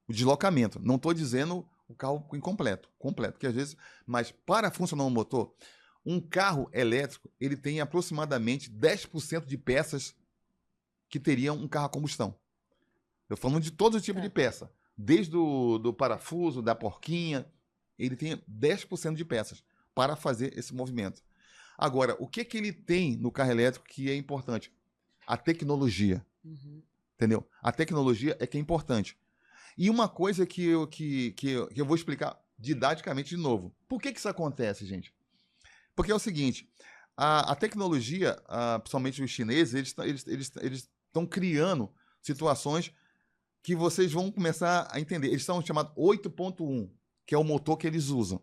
o deslocamento. Não estou dizendo o carro incompleto, completo, porque às vezes... Mas para funcionar um motor, um carro elétrico, ele tem aproximadamente 10% de peças que teriam um carro a combustão. Eu falando de todo tipo de peça. Desde do parafuso, da porquinha, ele tem 10% de peças para fazer esse movimento. Agora, o que ele tem no carro elétrico que é importante? A tecnologia. Uhum. Entendeu? A tecnologia é que é importante. E uma coisa que eu vou explicar didaticamente de novo. Por que isso acontece, gente? Porque é o seguinte, a tecnologia, principalmente os chineses, eles estão criando situações que vocês vão começar a entender. Eles são chamados 8.1, que é o motor que eles usam.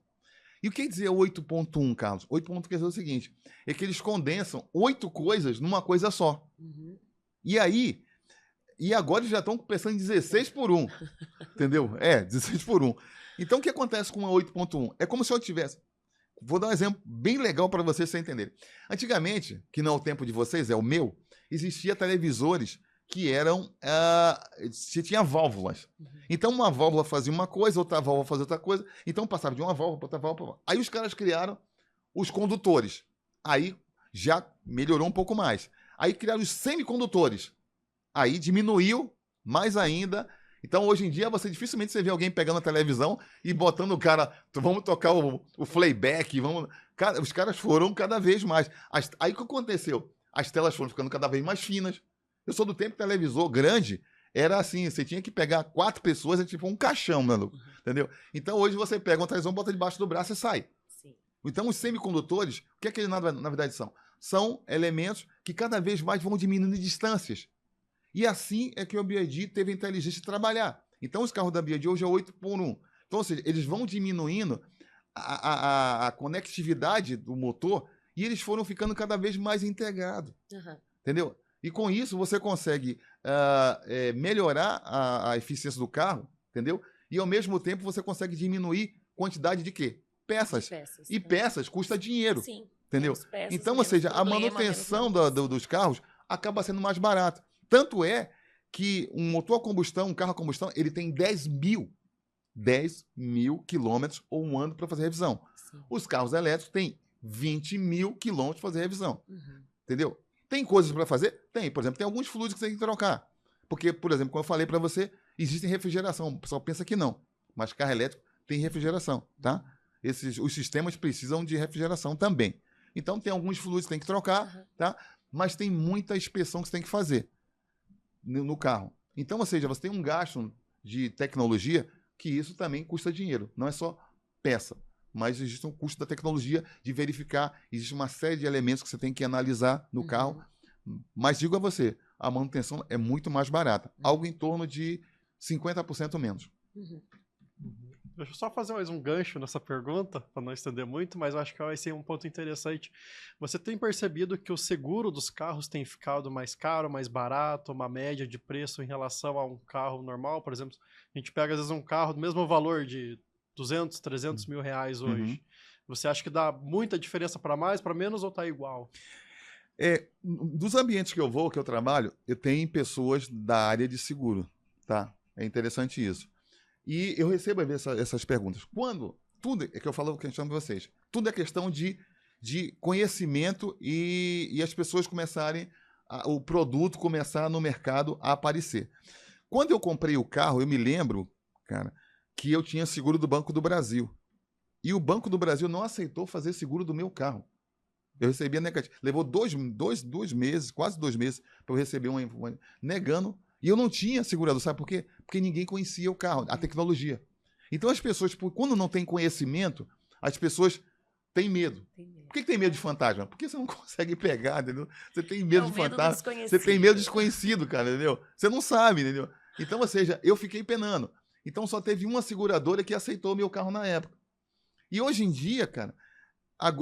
E o que quer dizer 8.1, Carlos? 8.1 quer dizer o seguinte, é que eles condensam 8 coisas numa coisa só. Uhum. E agora eles já estão pensando em 16 por 1. Entendeu? 16 por 1. Então, o que acontece com a 8.1? É como se eu tivesse... Vou dar um exemplo bem legal para vocês entenderem. Antigamente, que não é o tempo de vocês, é o meu, existia televisores que eram... tinha válvulas. Uhum. Então, uma válvula fazia uma coisa, outra válvula fazia outra coisa. Então, passava de uma válvula para outra válvula. Aí os caras criaram os condutores. Aí já melhorou um pouco mais. Aí criaram os semicondutores. Aí diminuiu mais ainda. Então, hoje em dia, dificilmente você vê alguém pegando a televisão e botando o cara... Vamos tocar o playback, Cara, os caras foram cada vez mais. Aí o que aconteceu? As telas foram ficando cada vez mais finas. Eu sou do tempo que televisor grande era assim, você tinha que pegar 4 pessoas, é tipo um caixão, maluco. Entendeu? Então, hoje você pega uma televisão, bota debaixo do braço e sai. Sim. Então, os semicondutores, o que eles na verdade são? São elementos que cada vez mais vão diminuindo distâncias. E assim é que o BYD teve a inteligência de trabalhar. Então, os carros da BYD hoje é 8x1. Então, ou seja, eles vão diminuindo a conectividade do motor e eles foram ficando cada vez mais integrados. Uhum. Entendeu? E com isso, você consegue melhorar a eficiência do carro, entendeu? E, ao mesmo tempo, você consegue diminuir quantidade de quê? Peças. E peças custa dinheiro. Sim. Entendeu? Peças, então, ou seja, a manutenção dos carros acaba sendo mais barata. Tanto é que um motor a combustão, um carro a combustão, ele tem 10 mil quilômetros ou um ano para fazer revisão. Sim. Os carros elétricos têm 20 mil quilômetros para fazer revisão. Uhum. Entendeu? Tem coisas para fazer? Tem. Por exemplo, tem alguns fluidos que você tem que trocar. Porque, por exemplo, como eu falei para você, existe refrigeração. O pessoal pensa que não. Mas carro elétrico tem refrigeração, tá? Os sistemas precisam de refrigeração também. Então, tem alguns fluidos que tem que trocar, tá? Mas tem muita inspeção que você tem que fazer no carro. Então, ou seja, você tem um gasto de tecnologia que isso também custa dinheiro. Não é só peça, mas existe um custo da tecnologia de verificar. Existe uma série de elementos que você tem que analisar no carro. Mas digo a você, a manutenção é muito mais barata. Algo em torno de 50% menos. Deixa eu só fazer mais um gancho nessa pergunta, para não estender muito, mas eu acho que vai ser um ponto interessante. Você tem percebido que o seguro dos carros tem ficado mais caro, mais barato, uma média de preço em relação a um carro normal? Por exemplo, a gente pega às vezes um carro do mesmo valor de 200, 300 mil reais hoje. Você acha que dá muita diferença para mais, para menos ou está igual? Dos ambientes que eu trabalho, eu tenho pessoas da área de seguro, tá? É interessante isso. E eu recebo às vezes essas perguntas. Tudo é que eu falo, questão de vocês, tudo é questão de conhecimento e as pessoas começarem, o produto começar no mercado a aparecer. Quando eu comprei o carro, eu me lembro, cara, que eu tinha seguro do Banco do Brasil. E o Banco do Brasil não aceitou fazer seguro do meu carro. Eu recebi a negativa. Levou dois meses, quase 2 meses, para eu receber uma negando. E eu não tinha segurador, sabe por quê? Porque ninguém conhecia o carro, a tecnologia. Então as pessoas, quando não tem conhecimento, as pessoas tem medo. Tem medo. Por que tem medo de fantasma? Porque você não consegue pegar, entendeu? Você tem É medo o de medo do fantasma. Você tem medo desconhecido, cara, entendeu? Você não sabe, entendeu? Então, ou seja, eu fiquei penando. Então, só teve uma seguradora que aceitou o meu carro na época. E hoje em dia, cara,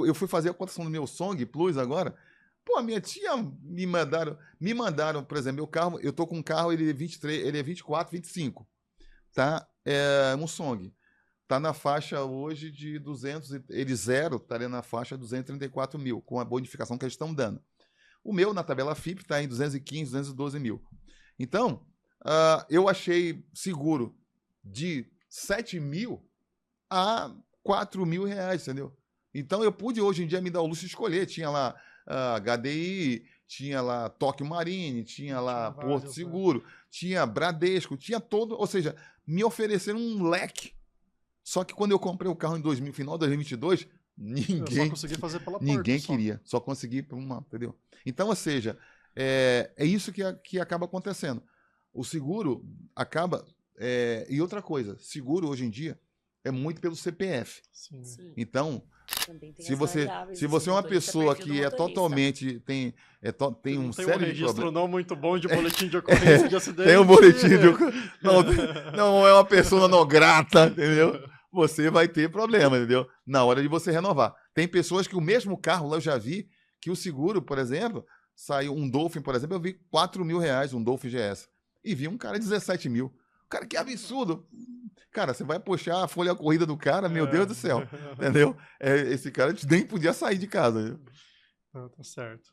eu fui fazer a cotação do meu Song Plus agora. Pô, a minha tia me mandaram, por exemplo, meu carro, eu tô com um carro, ele é 23, ele é 24, 25, tá? É um Song. Tá na faixa hoje de 200, ele zero, estaria na faixa de 234 mil, com a bonificação que eles estão dando. O meu, na tabela FIP, está em 215, 212 mil. Então, eu achei seguro de 7 mil a 4 mil reais, entendeu? Então, eu pude hoje em dia me dar o luxo de escolher. Tinha lá HDI, tinha lá Tóquio Marine, tinha lá Porto Seguro, tinha Bradesco, tinha todo, ou seja, me ofereceram um leque. Só que quando eu comprei o carro em final de 2022, Eu só consegui fazer pela porta. Ninguém queria, só consegui por uma, entendeu? Então, ou seja, é isso que acaba acontecendo. O seguro acaba... e outra coisa, seguro hoje em dia é muito pelo CPF. Sim. Sim. Então, Também tem se as você variáveis, é uma pessoa perfil do que é motorista. totalmente... tem um Tem sério de registro problemas. não muito bom de boletim de ocorrência de acidente. Tem um boletim de não é uma pessoa não grata, entendeu? Você vai ter problema, entendeu? Na hora de você renovar. Tem pessoas que o mesmo carro, lá eu já vi, que o seguro, por exemplo, saiu um Dolphin, por exemplo, eu vi 4 mil reais, um Dolphin GS. E vi um cara 17 mil. Cara, que absurdo. Cara, você vai puxar a folha corrida do cara, meu Deus do céu. Entendeu? Esse cara nem podia sair de casa. Tá certo.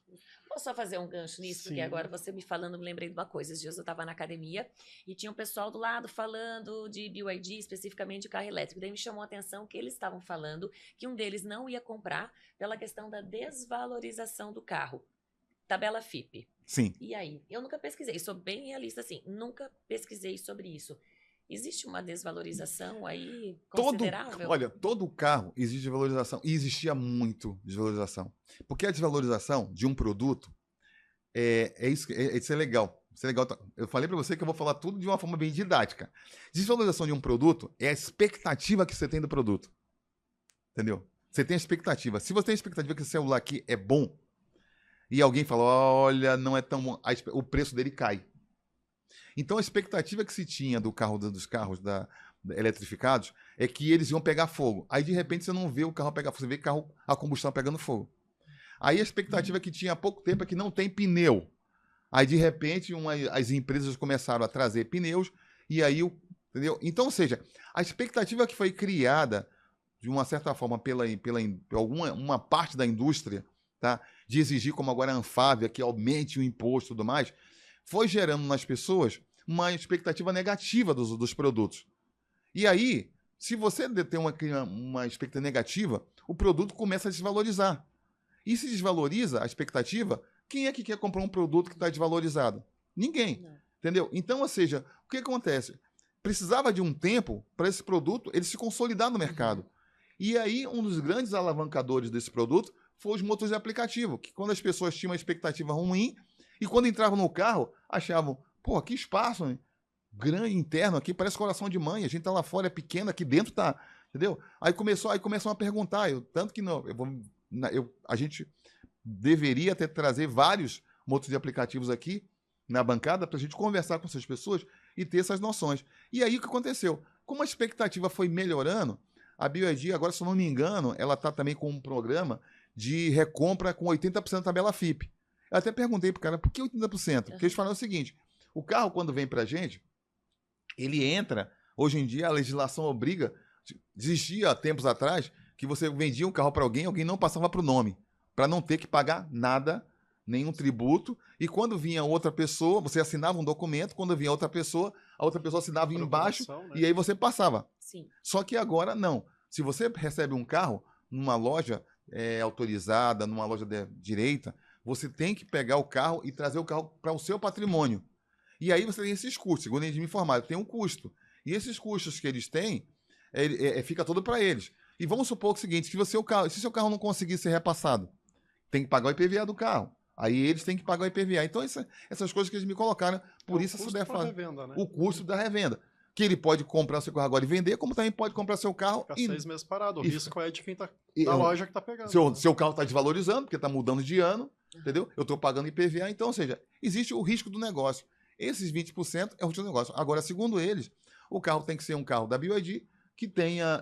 Posso só fazer um gancho nisso? Porque Sim. agora você me falando, me lembrei de uma coisa. Esses dias eu estava na academia e tinha um pessoal do lado falando de BYD, especificamente de carro elétrico. Daí me chamou a atenção que eles estavam falando que um deles não ia comprar pela questão da desvalorização do carro. Tabela FIP. Sim. E aí? Eu nunca pesquisei, sou bem realista assim, nunca pesquisei sobre isso. Existe uma desvalorização aí considerável? Olha, todo carro existe desvalorização. E existia muito desvalorização. Porque a desvalorização de um produto isso é legal. Isso é legal. Eu falei para você que eu vou falar tudo de uma forma bem didática. Desvalorização de um produto é a expectativa que você tem do produto. Entendeu? Você tem a expectativa. Se você tem a expectativa que esse celular aqui é bom, e alguém fala, olha, não é tão bom, o preço dele cai. Então, a expectativa que se tinha dos carros eletrificados é que eles iam pegar fogo. Aí, de repente, você não vê o carro pegar fogo, você vê carro a combustão pegando fogo. Aí, a expectativa que tinha há pouco tempo é que não tem pneu. Aí, de repente, as empresas começaram a trazer pneus e aí, entendeu? Então, ou seja, a expectativa que foi criada, de uma certa forma, pela uma parte da indústria, tá? De exigir, como agora a Anfávia, que aumente o imposto e tudo mais, foi gerando nas pessoas uma expectativa negativa dos produtos. E aí, se você tem uma expectativa negativa, o produto começa a desvalorizar. E se desvaloriza a expectativa, quem é que quer comprar um produto que está desvalorizado? Ninguém. Não. Entendeu? Então, ou seja, o que acontece? Precisava de um tempo para esse produto ele se consolidar no mercado. E aí, um dos grandes alavancadores desse produto foi os motores de aplicativo, que quando as pessoas tinham uma expectativa ruim, e quando entravam no carro, achavam, pô, que espaço, né? Grande interno aqui, parece coração de mãe, a gente tá lá fora, é pequeno, aqui dentro tá, entendeu? Aí começam a perguntar, tanto que não, a gente deveria trazer vários motores de aplicativos aqui na bancada para a gente conversar com essas pessoas e ter essas noções. E aí o que aconteceu? Como a expectativa foi melhorando, a BYD, agora se eu não me engano, ela tá também com um programa de recompra com 80% da tabela FIP. Eu até perguntei pro cara, por que 80%? Porque eles falaram o seguinte, o carro quando vem pra gente, ele entra, hoje em dia a legislação obriga, existia há tempos atrás, que você vendia um carro para alguém não passava pro nome, para não ter que pagar nada, nenhum tributo, e quando vinha outra pessoa, você assinava um documento, quando vinha outra pessoa, a outra pessoa assinava embaixo, né? E aí você passava. Sim. Só que agora não. Se você recebe um carro numa loja autorizada, numa loja direita, você tem que pegar o carro e trazer o carro para o seu patrimônio. E aí você tem esses custos, segundo eles me informaram, tem um custo. E esses custos que eles têm, fica todo para eles. E vamos supor o seguinte, que se seu carro não conseguir ser repassado, tem que pagar o IPVA do carro. Aí eles têm que pagar o IPVA. Então essas coisas que eles me colocaram, por isso essa defasa. Revenda, né? O custo da revenda. que ele pode comprar seu carro agora e vender, como também pode comprar seu carro Ficar e 6 meses parado. O e- risco é de quem tá e- da loja que tá pegando. seu carro está desvalorizando, porque está mudando de ano, entendeu? Eu estou pagando IPVA, então, ou seja, existe o risco do negócio. Esses 20% é o risco do negócio. Agora, segundo eles, o carro tem que ser um carro da BYD que tenha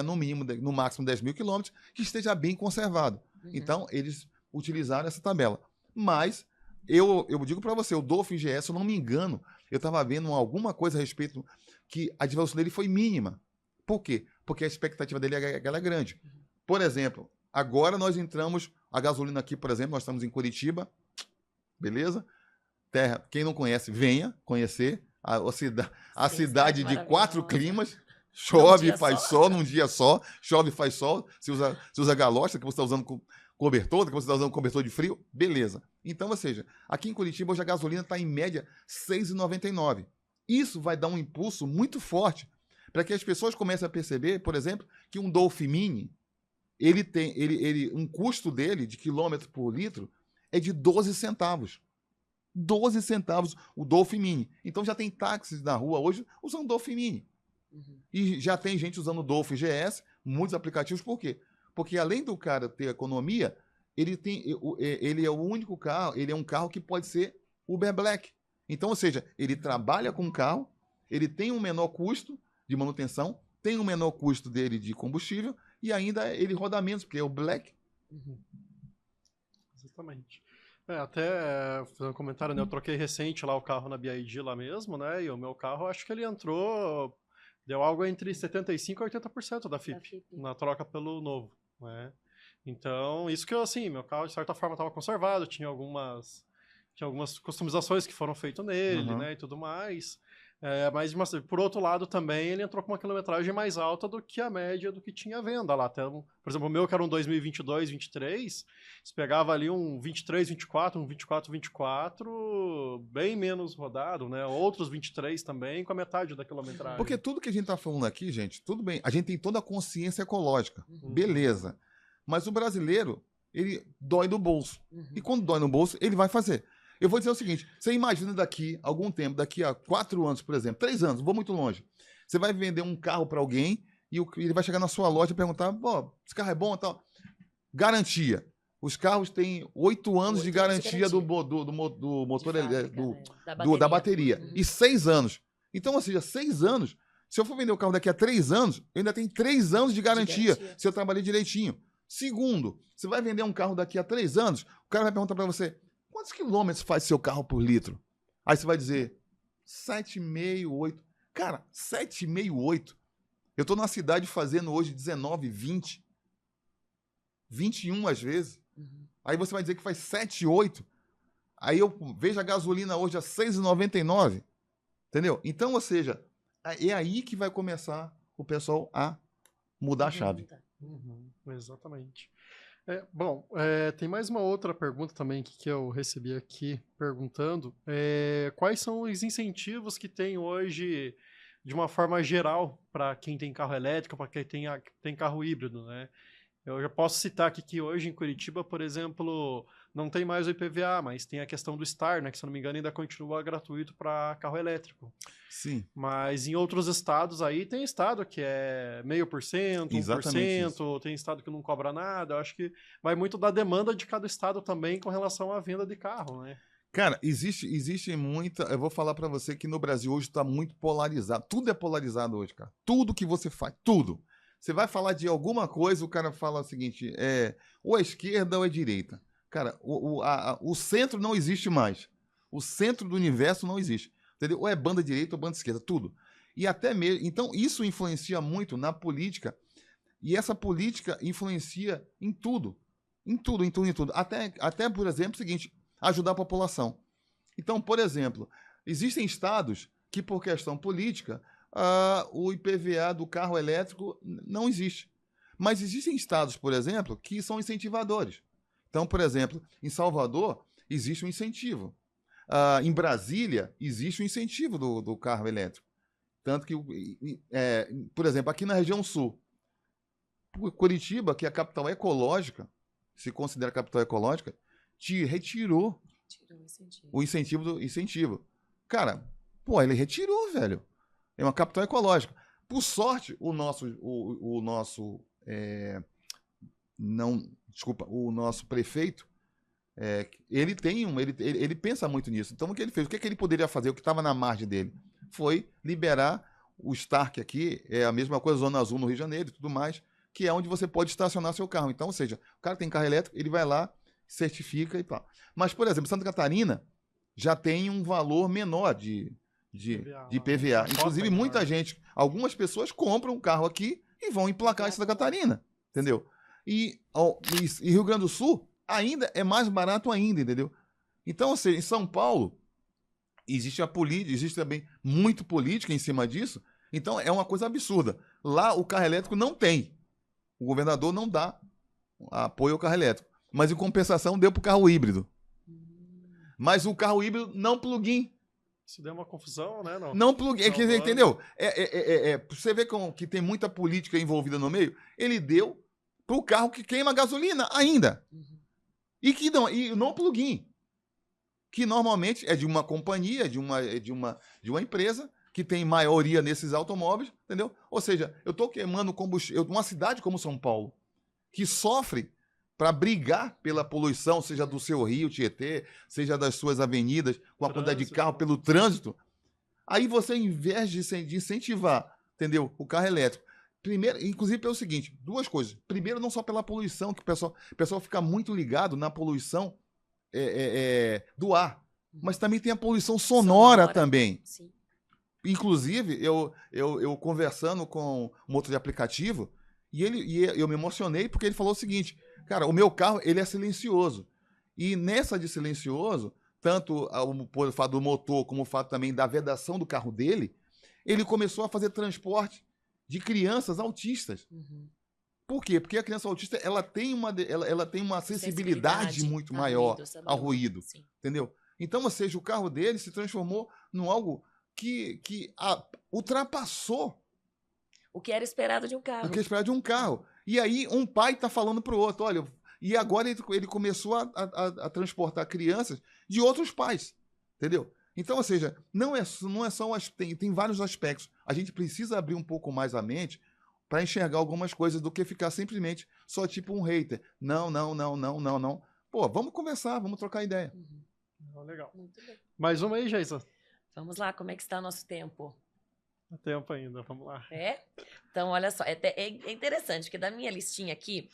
no mínimo, no máximo 10 mil quilômetros, que esteja bem conservado. Então, eles utilizaram essa tabela. Mas, eu digo para você, o Dolphin GS, se eu não me engano, eu estava vendo alguma coisa a respeito que a desvalorização dele foi mínima. Por quê? Porque a expectativa dele ela é grande. Por exemplo, agora nós entramos, a gasolina aqui, por exemplo, nós estamos em Curitiba, beleza? Terra, quem não conhece, venha conhecer a cidade de 4 climas. Chove, faz sol, num dia só. Chove, faz sol. Se usa galocha, que você está usando cobertor, que você está usando cobertor de frio, beleza. Então, ou seja, aqui em Curitiba hoje a gasolina está em média R$ 6,99. Isso vai dar um impulso muito forte para que as pessoas comecem a perceber, por exemplo, que um Dolphin Mini, um custo dele de quilômetro por litro é de 12 centavos. 12 centavos o Dolphin Mini. Então já tem táxis na rua hoje usando Dolphin Mini. E já tem gente usando o Dolphin GS, muitos aplicativos. Por quê? Porque além do cara ter economia, ele é o único carro, ele é um carro que pode ser Uber Black. Então, ou seja, ele trabalha com o carro, ele tem um menor custo de manutenção, tem um menor custo dele de combustível e ainda ele roda menos, porque é o Black. Exatamente. Até fazendo um comentário, né? Eu troquei recente lá o carro na BYD lá mesmo, né? E o meu carro, acho que ele entrou, deu algo entre 75% e 80% da FIP na troca pelo novo, né? Então, isso que eu, assim, meu carro de certa forma estava conservado, tinha algumas customizações que foram feitas nele, né? E tudo mais. Mas, por outro lado, também ele entrou com uma quilometragem mais alta do que a média do que tinha à venda lá. Até, por exemplo, o meu, que era um 2022, 23, você pegava ali um 23, 24, um 24, 24, bem menos rodado, né? Outros 23 também, com a metade da quilometragem. Porque tudo que a gente está falando aqui, gente, tudo bem, a gente tem toda a consciência ecológica, beleza. Mas o brasileiro, ele dói no bolso. E quando dói no bolso, ele vai fazer. Eu vou dizer o seguinte, você imagina daqui a algum tempo, daqui a 4 anos, por exemplo, 3 anos, não vou muito longe, você vai vender um carro para alguém e ele vai chegar na sua loja e perguntar, pô, esse carro é bom e tal. Garantia. Os carros têm 8 anos de garantia do motor, da bateria. E 6 anos. Então, ou seja, 6 anos, se eu for vender o carro daqui a 3 anos, eu ainda tenho 3 anos de garantia, se eu trabalhei direitinho. Segundo, você vai vender um carro daqui a 3 anos, o cara vai perguntar para você, quantos quilômetros faz seu carro por litro? Aí você vai dizer, 7,5, 8. Cara, 7,5, 8. Eu estou na cidade fazendo hoje 19, 20. 21 às vezes. Aí você vai dizer que faz 7, 8. Aí eu vejo a gasolina hoje a 6,99. Entendeu? Então, ou seja, é aí que vai começar o pessoal a mudar a chave. Exatamente. Bom, tem mais uma outra pergunta também que eu recebi aqui perguntando. Quais são os incentivos que tem hoje, de uma forma geral, para quem tem carro elétrico, para quem tem carro híbrido, né? Eu já posso citar aqui que hoje em Curitiba, por exemplo, não tem mais o IPVA, mas tem a questão do STAR, né, que se não me engano ainda continua gratuito para carro elétrico. Sim. Mas em outros estados aí, tem estado que é 0,5%, 1%, tem estado que não cobra nada. Eu acho que vai muito da demanda de cada estado também com relação à venda de carro, né? Cara, existe muita... Eu vou falar para você que no Brasil hoje está muito polarizado. Tudo é polarizado hoje, cara. Tudo que você faz, tudo. Você vai falar de alguma coisa, o cara fala o seguinte, ou é esquerda ou é direita. Cara, o centro não existe mais. O centro do universo não existe. Entendeu? Ou é banda direita ou banda esquerda, tudo. E até mesmo... Então, isso influencia muito na política. E essa política influencia em tudo. Em tudo, em tudo, em tudo. Até por exemplo, o seguinte, ajudar a população. Então, por exemplo, existem estados que, por questão política... o IPVA do carro elétrico não existe. Mas existem estados, por exemplo, que são incentivadores. Então, por exemplo, em Salvador existe um incentivo. Em Brasília existe um incentivo do carro elétrico. Tanto que, por exemplo, aqui na região sul, Curitiba, que é a capital ecológica, se considera capital ecológica, te retirou o incentivo. Cara, pô, ele retirou, velho. É uma capital ecológica. Por sorte, o nosso prefeito, ele pensa muito nisso. Então, o que ele fez? O que ele poderia fazer? O que estava na margem dele? Foi liberar o Stark aqui, é a mesma coisa, Zona Azul no Rio de Janeiro e tudo mais, que é onde você pode estacionar seu carro. Então, ou seja, o cara tem carro elétrico, ele vai lá, certifica e pá. Mas, por exemplo, Santa Catarina já tem um valor menor de PVA. Inclusive, muita gente, algumas pessoas compram um carro aqui e vão emplacar em Santa Catarina, entendeu? E Rio Grande do Sul ainda é mais barato ainda, entendeu? Então, ou seja, em São Paulo, existe também muito política em cima disso, então é uma coisa absurda. Lá o carro elétrico não tem. O governador não dá apoio ao carro elétrico. Mas em compensação deu para o carro híbrido. Mas o carro híbrido não plug-in. Isso deu uma confusão, né? Não plug-in. Entendeu? Você vê que tem muita política envolvida no meio. Ele deu para o carro que queima gasolina ainda. E não plug-in. Que normalmente é de uma companhia, de uma empresa que tem maioria nesses automóveis, entendeu? Ou seja, eu estou queimando combustível. Uma cidade como São Paulo, que sofre para brigar pela poluição, seja do seu rio Tietê, seja das suas avenidas, com a quantidade de carro, pelo trânsito, aí você, ao invés de incentivar, entendeu? O carro elétrico, primeiro, inclusive pelo seguinte, duas coisas. Primeiro, não só pela poluição, que o pessoal fica muito ligado na poluição do ar, mas também tem a poluição sonora também. Sim. Inclusive, eu conversando com um outro de aplicativo, e eu me emocionei porque ele falou o seguinte, cara, o meu carro ele é silencioso. E nessa de silencioso, tanto o fato do motor como o fato também da vedação do carro dele, ele começou a fazer transporte de crianças autistas. Por quê? Porque a criança autista ela tem uma sensibilidade muito maior ao ruído. Entendeu? Então, ou seja, o carro dele se transformou num algo que ultrapassou o que era esperado de um carro. O que era esperado de um carro. E aí um pai está falando para o outro, olha, e agora ele começou a transportar crianças de outros pais, entendeu? Então, ou seja, não é só tem vários aspectos. A gente precisa abrir um pouco mais a mente para enxergar algumas coisas do que ficar simplesmente só tipo um hater. Não. Pô, vamos conversar, vamos trocar ideia. Legal. Muito bem. Mais uma aí, Geisa. Vamos lá, como é que está o nosso tempo? Há tempo ainda, vamos lá. Então, olha só, é interessante, porque da minha listinha aqui,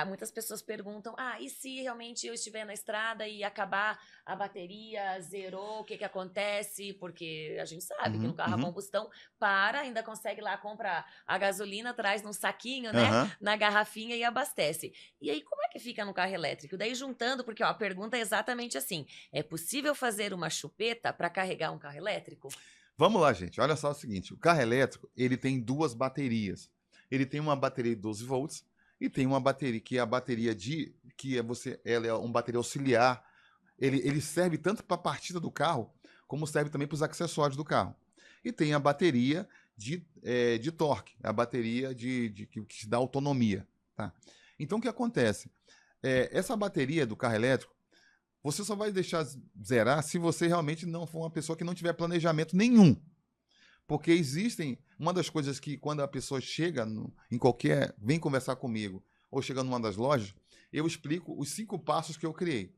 muitas pessoas perguntam, e se realmente eu estiver na estrada e acabar a bateria, zerou, o que acontece? Porque a gente sabe que no carro a combustão ainda consegue lá comprar a gasolina, traz num saquinho, né, na garrafinha e abastece. E aí, como é que fica no carro elétrico? Daí, juntando, porque a pergunta é exatamente assim, é possível fazer uma chupeta para carregar um carro elétrico? Vamos lá, gente. Olha só o seguinte. O carro elétrico, ele tem duas baterias. Ele tem uma bateria de 12 volts e tem uma bateria que é a bateria ela é uma bateria auxiliar. Ele serve tanto para a partida do carro, como serve também para os acessórios do carro. E tem a bateria de torque, a bateria que te dá autonomia. Tá? Então, o que acontece? Essa bateria do carro elétrico, você só vai deixar zerar se você realmente não for uma pessoa que não tiver planejamento nenhum. Porque uma das coisas que quando a pessoa chega vem conversar comigo, ou chega numa das lojas, eu explico os 5 passos que eu criei.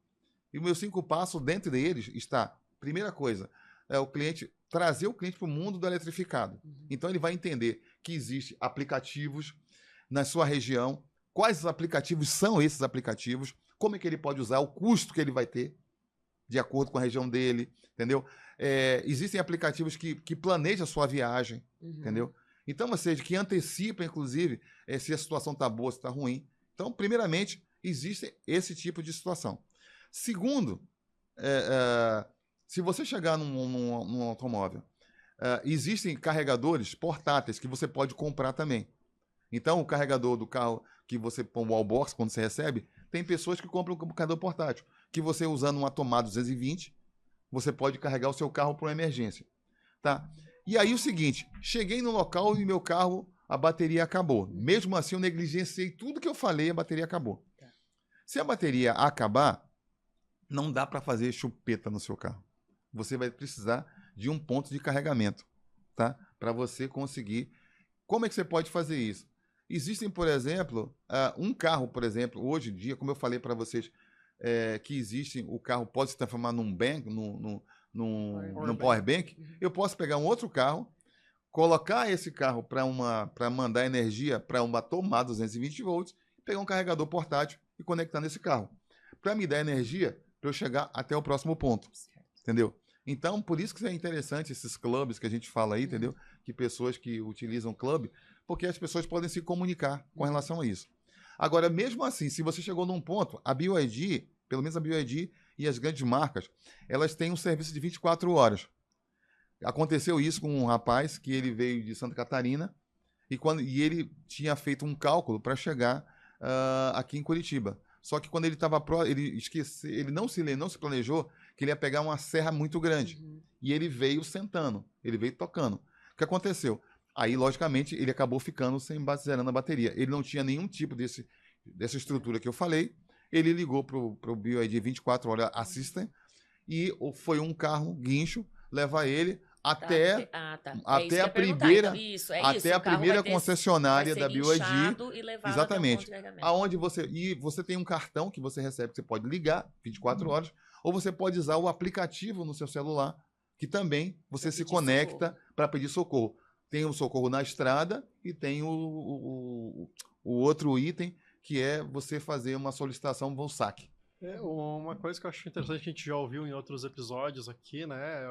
E os meus 5 passos, dentro deles, está, primeira coisa, trazer o cliente para o mundo do eletrificado. Então ele vai entender que existem aplicativos na sua região, quais aplicativos são esses aplicativos, como é que ele pode usar, o custo que ele vai ter, de acordo com a região dele, entendeu? Existem aplicativos que planejam a sua viagem, entendeu? Então, ou seja, que antecipa, inclusive, se a situação está boa, se está ruim. Então, primeiramente, existe esse tipo de situação. Segundo, se você chegar num automóvel, existem carregadores portáteis que você pode comprar também. Então, o carregador do carro que você põe o wallbox, quando você recebe, tem pessoas que compram um carregador portátil, que você usando uma tomada 220, você pode carregar o seu carro para uma emergência. Tá? E aí o seguinte, cheguei no local e meu carro, a bateria acabou. Mesmo assim, eu negligenciei tudo que eu falei, a bateria acabou. Se a bateria acabar, não dá para fazer chupeta no seu carro. Você vai precisar de um ponto de carregamento, tá? para você conseguir. Como é que você pode fazer isso? Existem, por exemplo, um carro, por exemplo, hoje em dia, como eu falei para vocês, que existe, o carro pode se transformar num power bank. Eu posso pegar um outro carro, colocar esse carro para mandar energia para uma tomada 220 volts, pegar um carregador portátil e conectar nesse carro, para me dar energia para eu chegar até o próximo ponto, entendeu? Então, por isso que é interessante esses clubes que a gente fala aí, entendeu? Que pessoas que utilizam clube, porque as pessoas podem se comunicar com relação a isso. Agora, mesmo assim, se você chegou num ponto, a BYD, pelo menos a BYD e as grandes marcas, elas têm um serviço de 24 horas. Aconteceu isso com um rapaz que ele veio de Santa Catarina e ele tinha feito um cálculo para chegar aqui em Curitiba. Só que quando ele estava ele não se planejou que ele ia pegar uma serra muito grande. E ele veio sentando, ele veio tocando. O que aconteceu? Aí, logicamente, ele acabou ficando zerando a bateria. Ele não tinha nenhum tipo dessa estrutura que eu falei. Ele ligou para o BYD 24 Horas Assistant e foi um carro guincho levar ele até a primeira, até a primeira concessionária da BYD. Exatamente. Aonde você tem um cartão que você recebe, que você pode ligar 24 horas, ou você pode usar o aplicativo no seu celular, que também você se conecta para pedir socorro. Tem o socorro na estrada e tem o outro item, que é você fazer uma solicitação via saque. Uma coisa que eu acho interessante que a gente já ouviu em outros episódios aqui, né?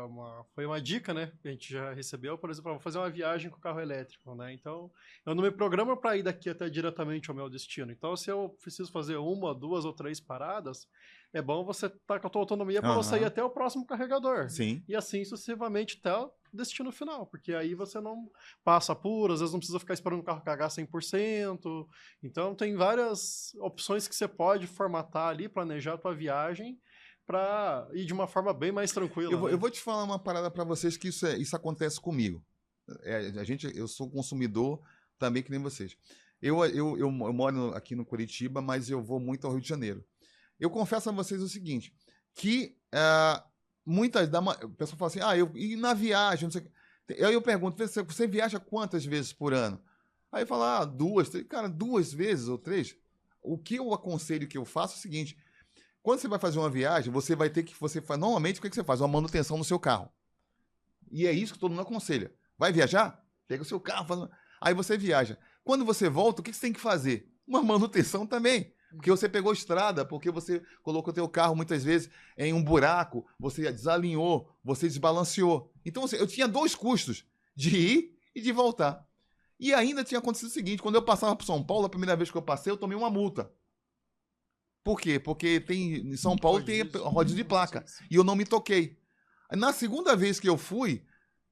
Foi uma dica, né? Que a gente já recebeu, por exemplo, para fazer uma viagem com carro elétrico, né? Então, eu não me programo para ir daqui até diretamente ao meu destino. Então, se eu preciso fazer 1, 2 ou 3 paradas, é bom você estar com a tua autonomia para você ir até o próximo carregador. Sim. E assim sucessivamente até o destino final, porque aí você não passa apuro, às vezes não precisa ficar esperando o carro carregar 100%. Então tem várias opções que você pode formatar ali, planejar a tua viagem para ir de uma forma bem mais tranquila. Eu vou te falar uma parada para vocês que isso acontece comigo. Eu sou consumidor também que nem vocês. Eu moro aqui no Curitiba, mas eu vou muito ao Rio de Janeiro. Eu confesso a vocês o seguinte, que o pessoal fala assim, e na viagem, não sei o que. Aí eu pergunto, você viaja quantas vezes por ano? Aí fala, 2, 3. Cara, 2 vezes ou 3. O que eu aconselho que eu faço é o seguinte, quando você vai fazer uma viagem, você vai ter que, normalmente o que você faz? Uma manutenção no seu carro. E é isso que todo mundo aconselha. Vai viajar? Pega o seu carro, aí você viaja. Quando você volta, o que você tem que fazer? Uma manutenção também. Porque você pegou estrada, porque você colocou o teu carro muitas vezes em um buraco, você desalinhou, você desbalanceou. Então eu tinha 2 custos, de ir e de voltar. E ainda tinha acontecido o seguinte, quando eu passava por São Paulo, a primeira vez que eu passei, eu tomei uma multa. Por quê? Porque em São Paulo tem rodízio de placa. E eu não me toquei. Na segunda vez que eu fui,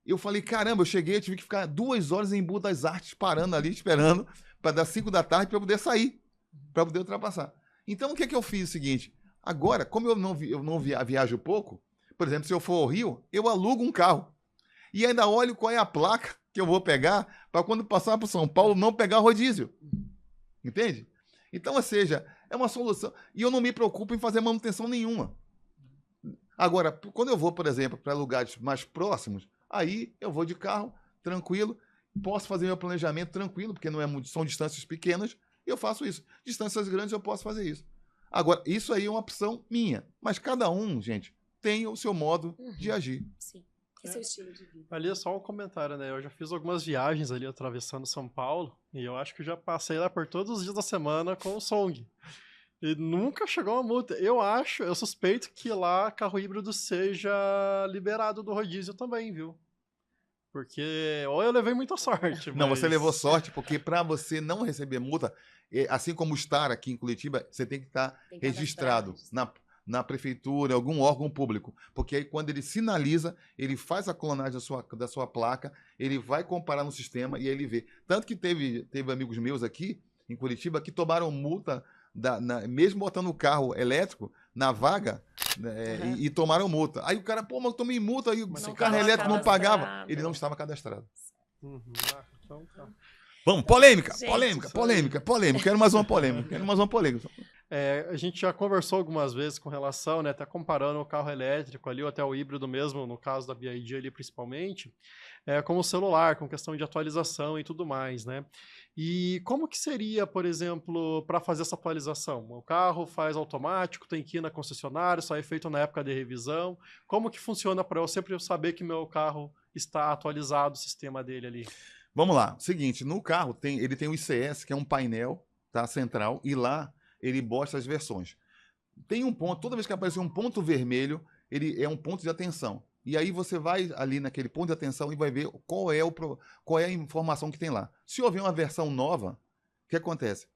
eu falei, caramba, eu cheguei, eu tive que ficar 2 horas em Embu das Artes, parando ali, esperando, para dar 5 da tarde, para eu poder sair. Para poder ultrapassar. Então, o que eu fiz? O seguinte, agora, como eu não viajo pouco, por exemplo, se eu for ao Rio, eu alugo um carro. E ainda olho qual é a placa que eu vou pegar para quando passar para São Paulo não pegar rodízio. Entende? Então, ou seja, é uma solução. E eu não me preocupo em fazer manutenção nenhuma. Agora, quando eu vou, por exemplo, para lugares mais próximos, aí eu vou de carro, tranquilo, posso fazer meu planejamento tranquilo, porque são distâncias pequenas, eu faço isso. Distâncias grandes eu posso fazer isso. Agora, isso aí é uma opção minha. Mas cada um, gente, tem o seu modo de agir. Sim. Esse é o estilo de vida. Ali é só um comentário, né? Eu já fiz algumas viagens ali atravessando São Paulo e eu acho que já passei lá por todos os dias da semana com o Song. E nunca chegou uma multa. Eu suspeito que lá carro híbrido seja liberado do rodízio também, viu? Porque ou eu levei muita sorte. Não, você levou sorte, porque para você não receber multa, assim como estar aqui em Curitiba, você tem que estar registrado na prefeitura, algum órgão público. Porque aí quando ele sinaliza, ele faz a clonagem da sua placa, ele vai comparar no sistema e aí ele vê. Tanto que teve amigos meus aqui em Curitiba que tomaram multa, mesmo botando o carro elétrico na vaga, e tomaram multa. Aí o cara, mas eu tomei multa, aí o carro elétrico não pagava. Ele não estava cadastrado. Então tá. Vamos, polêmica, Gente, polêmica. Quero mais uma polêmica. A gente já conversou algumas vezes com relação, né, até comparando o carro elétrico ali, ou até o híbrido mesmo, no caso da BYD ali principalmente, com o celular, com questão de atualização e tudo mais, né? E como que seria, por exemplo, para fazer essa atualização? O carro faz automático, tem que ir na concessionária, só é feito na época de revisão. Como que funciona para eu sempre saber que meu carro está atualizado, o sistema dele ali? Vamos lá. Seguinte, no carro ele tem o ICS, que é um painel, tá, central, e lá ele mostra as versões. Tem um ponto, toda vez que aparecer um ponto vermelho, ele é um ponto de atenção. E aí você vai ali naquele ponto de atenção e vai ver qual é a informação que tem lá. Se houver uma versão nova, o que acontece?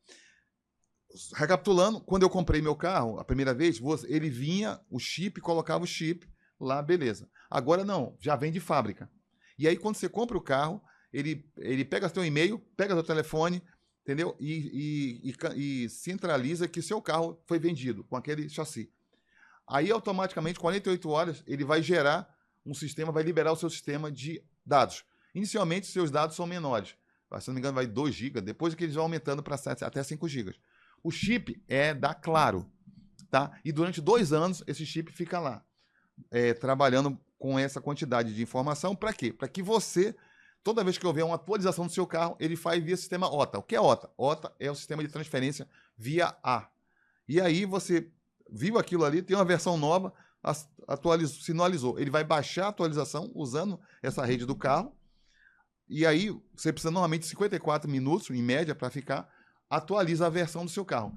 Recapitulando, quando eu comprei meu carro, a primeira vez, ele vinha o chip, colocava o chip lá, beleza. Agora não, já vem de fábrica. E aí quando você compra o carro, ele pega seu e-mail, pega seu telefone, entendeu? E centraliza que seu carro foi vendido com aquele chassi. Aí, automaticamente, 48 horas, ele vai gerar um sistema, vai liberar o seu sistema de dados. Inicialmente, seus dados são menores. Se não me engano, vai 2 GB, depois que eles vão aumentando para até 5 GB. O chip é da Claro, tá? E durante 2 anos, esse chip fica lá, trabalhando com essa quantidade de informação. Para quê? Para que você... Toda vez que houver uma atualização do seu carro, ele faz via sistema OTA. O que é OTA? OTA é o sistema de transferência via A. E aí você viu aquilo ali, tem uma versão nova, sinalizou. Ele vai baixar a atualização usando essa rede do carro. E aí você precisa normalmente de 54 minutos, em média, para atualiza a versão do seu carro.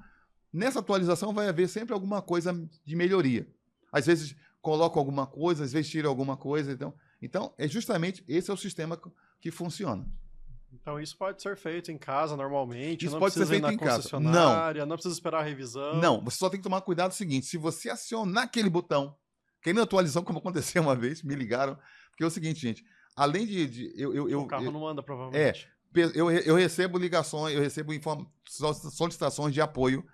Nessa atualização vai haver sempre alguma coisa de melhoria. Às vezes coloca alguma coisa, às vezes tira alguma coisa. Então justamente esse é o sistema que funciona. Então isso pode ser feito em casa normalmente, isso não pode ser precisa ir feito na em casa. concessionária, não precisa esperar a revisão. Não, você só tem que tomar cuidado o seguinte, se você acionar aquele botão, que nem na atualização, como aconteceu uma vez, me ligaram, porque é o seguinte, gente, além o carro não anda, provavelmente. Eu recebo ligações, eu recebo solicitações de apoio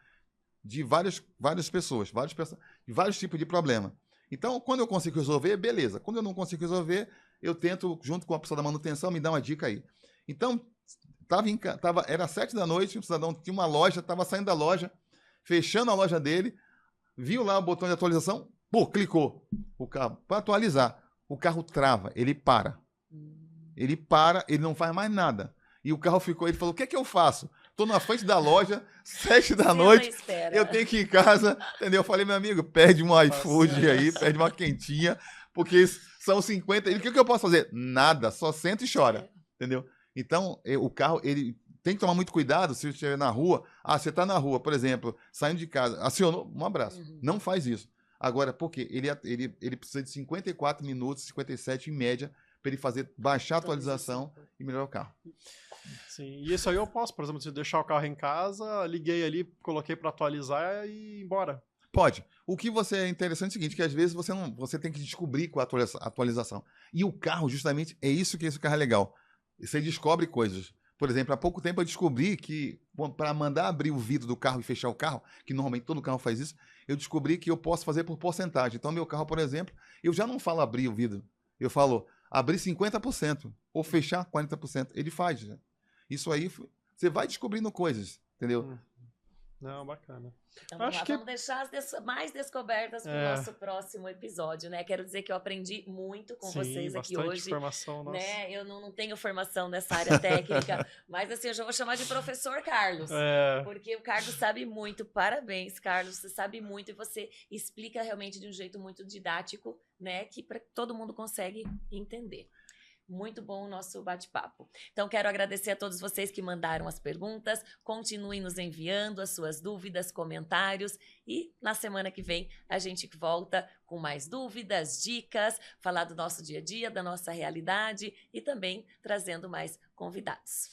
de várias pessoas, de vários tipos de problema. Então, quando eu consigo resolver, beleza. Quando eu não consigo resolver, eu tento, junto com a pessoa da manutenção, me dar uma dica aí. Então, era 7 da noite, o cidadão tinha uma loja, estava saindo da loja, fechando a loja dele, viu lá o botão de atualização, clicou o carro para atualizar. O carro trava, ele para. Ele para, ele não faz mais nada. E o carro ficou, ele falou, o que é que eu faço? Estou na frente da loja, 7 da noite, eu tenho que ir em casa, entendeu? Eu falei, meu amigo, pede um iFood aí, pede uma quentinha, porque são 50, o que eu posso fazer? Nada, só senta e chora, entendeu? Então, o carro, ele tem que tomar muito cuidado se você estiver na rua. Você está na rua, por exemplo, saindo de casa, acionou, um abraço. Não faz isso. Agora, por quê? Ele precisa de 54 minutos, 57 em média, para ele baixar a atualização e melhorar o carro. Sim, e isso aí eu posso, por exemplo, se eu deixar o carro em casa, liguei ali, coloquei para atualizar e ir embora. Pode. O que é interessante é o seguinte, que às vezes você tem que descobrir com a atualização. E o carro, justamente, é isso que esse carro é legal. Você descobre coisas. Por exemplo, há pouco tempo eu descobri que, para mandar abrir o vidro do carro e fechar o carro, que normalmente todo carro faz isso, eu descobri que eu posso fazer por porcentagem. Então, meu carro, por exemplo, eu já não falo abrir o vidro. Eu falo abrir 50% ou fechar 40%. Ele faz. Né? Isso aí, você vai descobrindo coisas, entendeu? Não, bacana. Então vamos deixar mais descobertas para o nosso próximo episódio, né? Quero dizer que eu aprendi muito com vocês aqui hoje. Informação, nossa. Né? Eu não tenho formação nessa área técnica, mas assim, eu já vou chamar de professor Carlos. Porque o Carlos sabe muito. Parabéns, Carlos. Você sabe muito e você explica realmente de um jeito muito didático, né? Que todo mundo consegue entender. Muito bom o nosso bate-papo. Então, quero agradecer a todos vocês que mandaram as perguntas. Continuem nos enviando as suas dúvidas, comentários. E na semana que vem a gente volta com mais dúvidas, dicas, falar do nosso dia a dia, da nossa realidade e também trazendo mais convidados.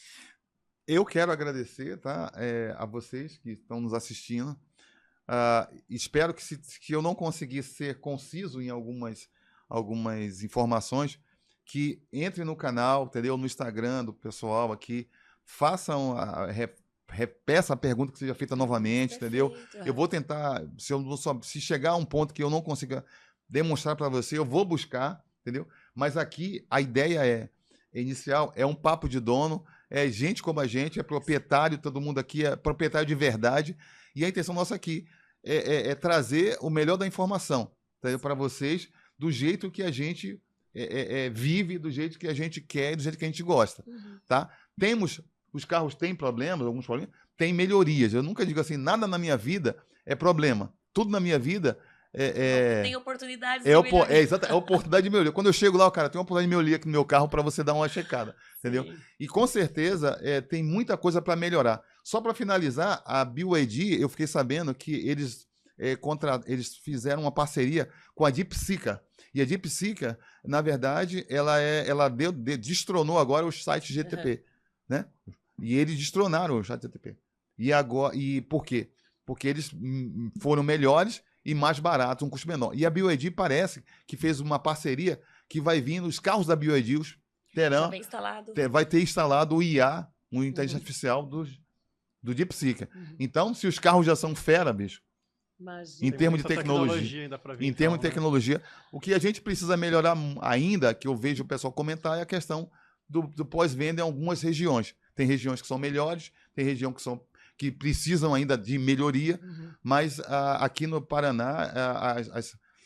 Eu quero agradecer, tá, a vocês que estão nos assistindo. Espero que se eu não conseguir ser conciso em algumas informações, que entre no canal, entendeu? No Instagram do pessoal aqui, peça a pergunta que seja feita novamente, entendeu? Eu vou tentar, se chegar a um ponto que eu não consiga demonstrar para você, eu vou buscar, entendeu? Mas aqui a ideia inicial é um papo de dono, é gente como a gente, é proprietário, todo mundo aqui é proprietário de verdade, E a intenção nossa aqui é trazer o melhor da informação, para vocês, do jeito que a gente vive, do jeito que a gente quer, do jeito que a gente gosta. Tá? Os carros têm problemas, alguns problemas, tem melhorias. Eu nunca digo assim, nada na minha vida é problema. Tudo na minha vida tem oportunidades de melhoria. Exato, é oportunidade de melhoria. Quando eu chego lá, o cara tem uma oportunidade de melhoria aqui no meu carro para você dar uma checada, entendeu? Sim. E com certeza tem muita coisa para melhorar. Só para finalizar, a BYD, eu fiquei sabendo que eles fizeram uma parceria com a DeepSeek. E a DeepSeek, na verdade, ela destronou agora o site GTP, né? E eles destronaram o chat GTP. E por quê? Porque eles foram melhores e mais baratos, um custo menor. E a BYD parece que fez uma parceria que vai vir nos carros da BYD, vai ter instalado o IA, uma inteligência artificial do DeepSeek. Então, se os carros já são fera, bicho, imagina. Em termos de tecnologia, o que a gente precisa melhorar ainda, que eu vejo o pessoal comentar, é a questão do pós-venda em algumas regiões. Tem regiões que são melhores, tem regiões que precisam ainda de melhoria, mas aqui no Paraná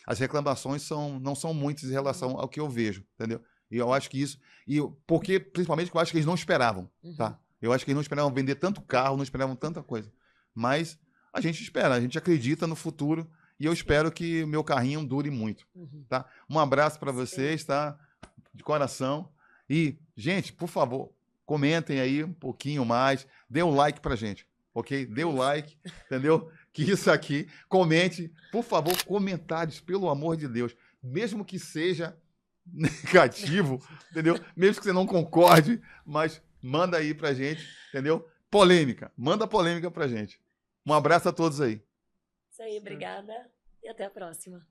as reclamações não são muitas em relação ao que eu vejo, entendeu? E eu acho que isso... Porque, principalmente, eu acho que eles não esperavam, tá? Eu acho que eles não esperavam vender tanto carro, não esperavam tanta coisa. Mas a gente espera, a gente acredita no futuro e eu espero que o meu carrinho dure muito, tá? Um abraço para vocês, tá? De coração. E, gente, por favor, comentem aí um pouquinho mais, dê um like pra gente, ok? Dê um like, entendeu? Que isso aqui, comente, por favor, comentários, pelo amor de Deus, mesmo que seja negativo, entendeu? Mesmo que você não concorde, mas manda aí pra gente, entendeu? Polêmica, manda polêmica pra gente. Um abraço a todos aí. Isso aí, obrigada e até a próxima.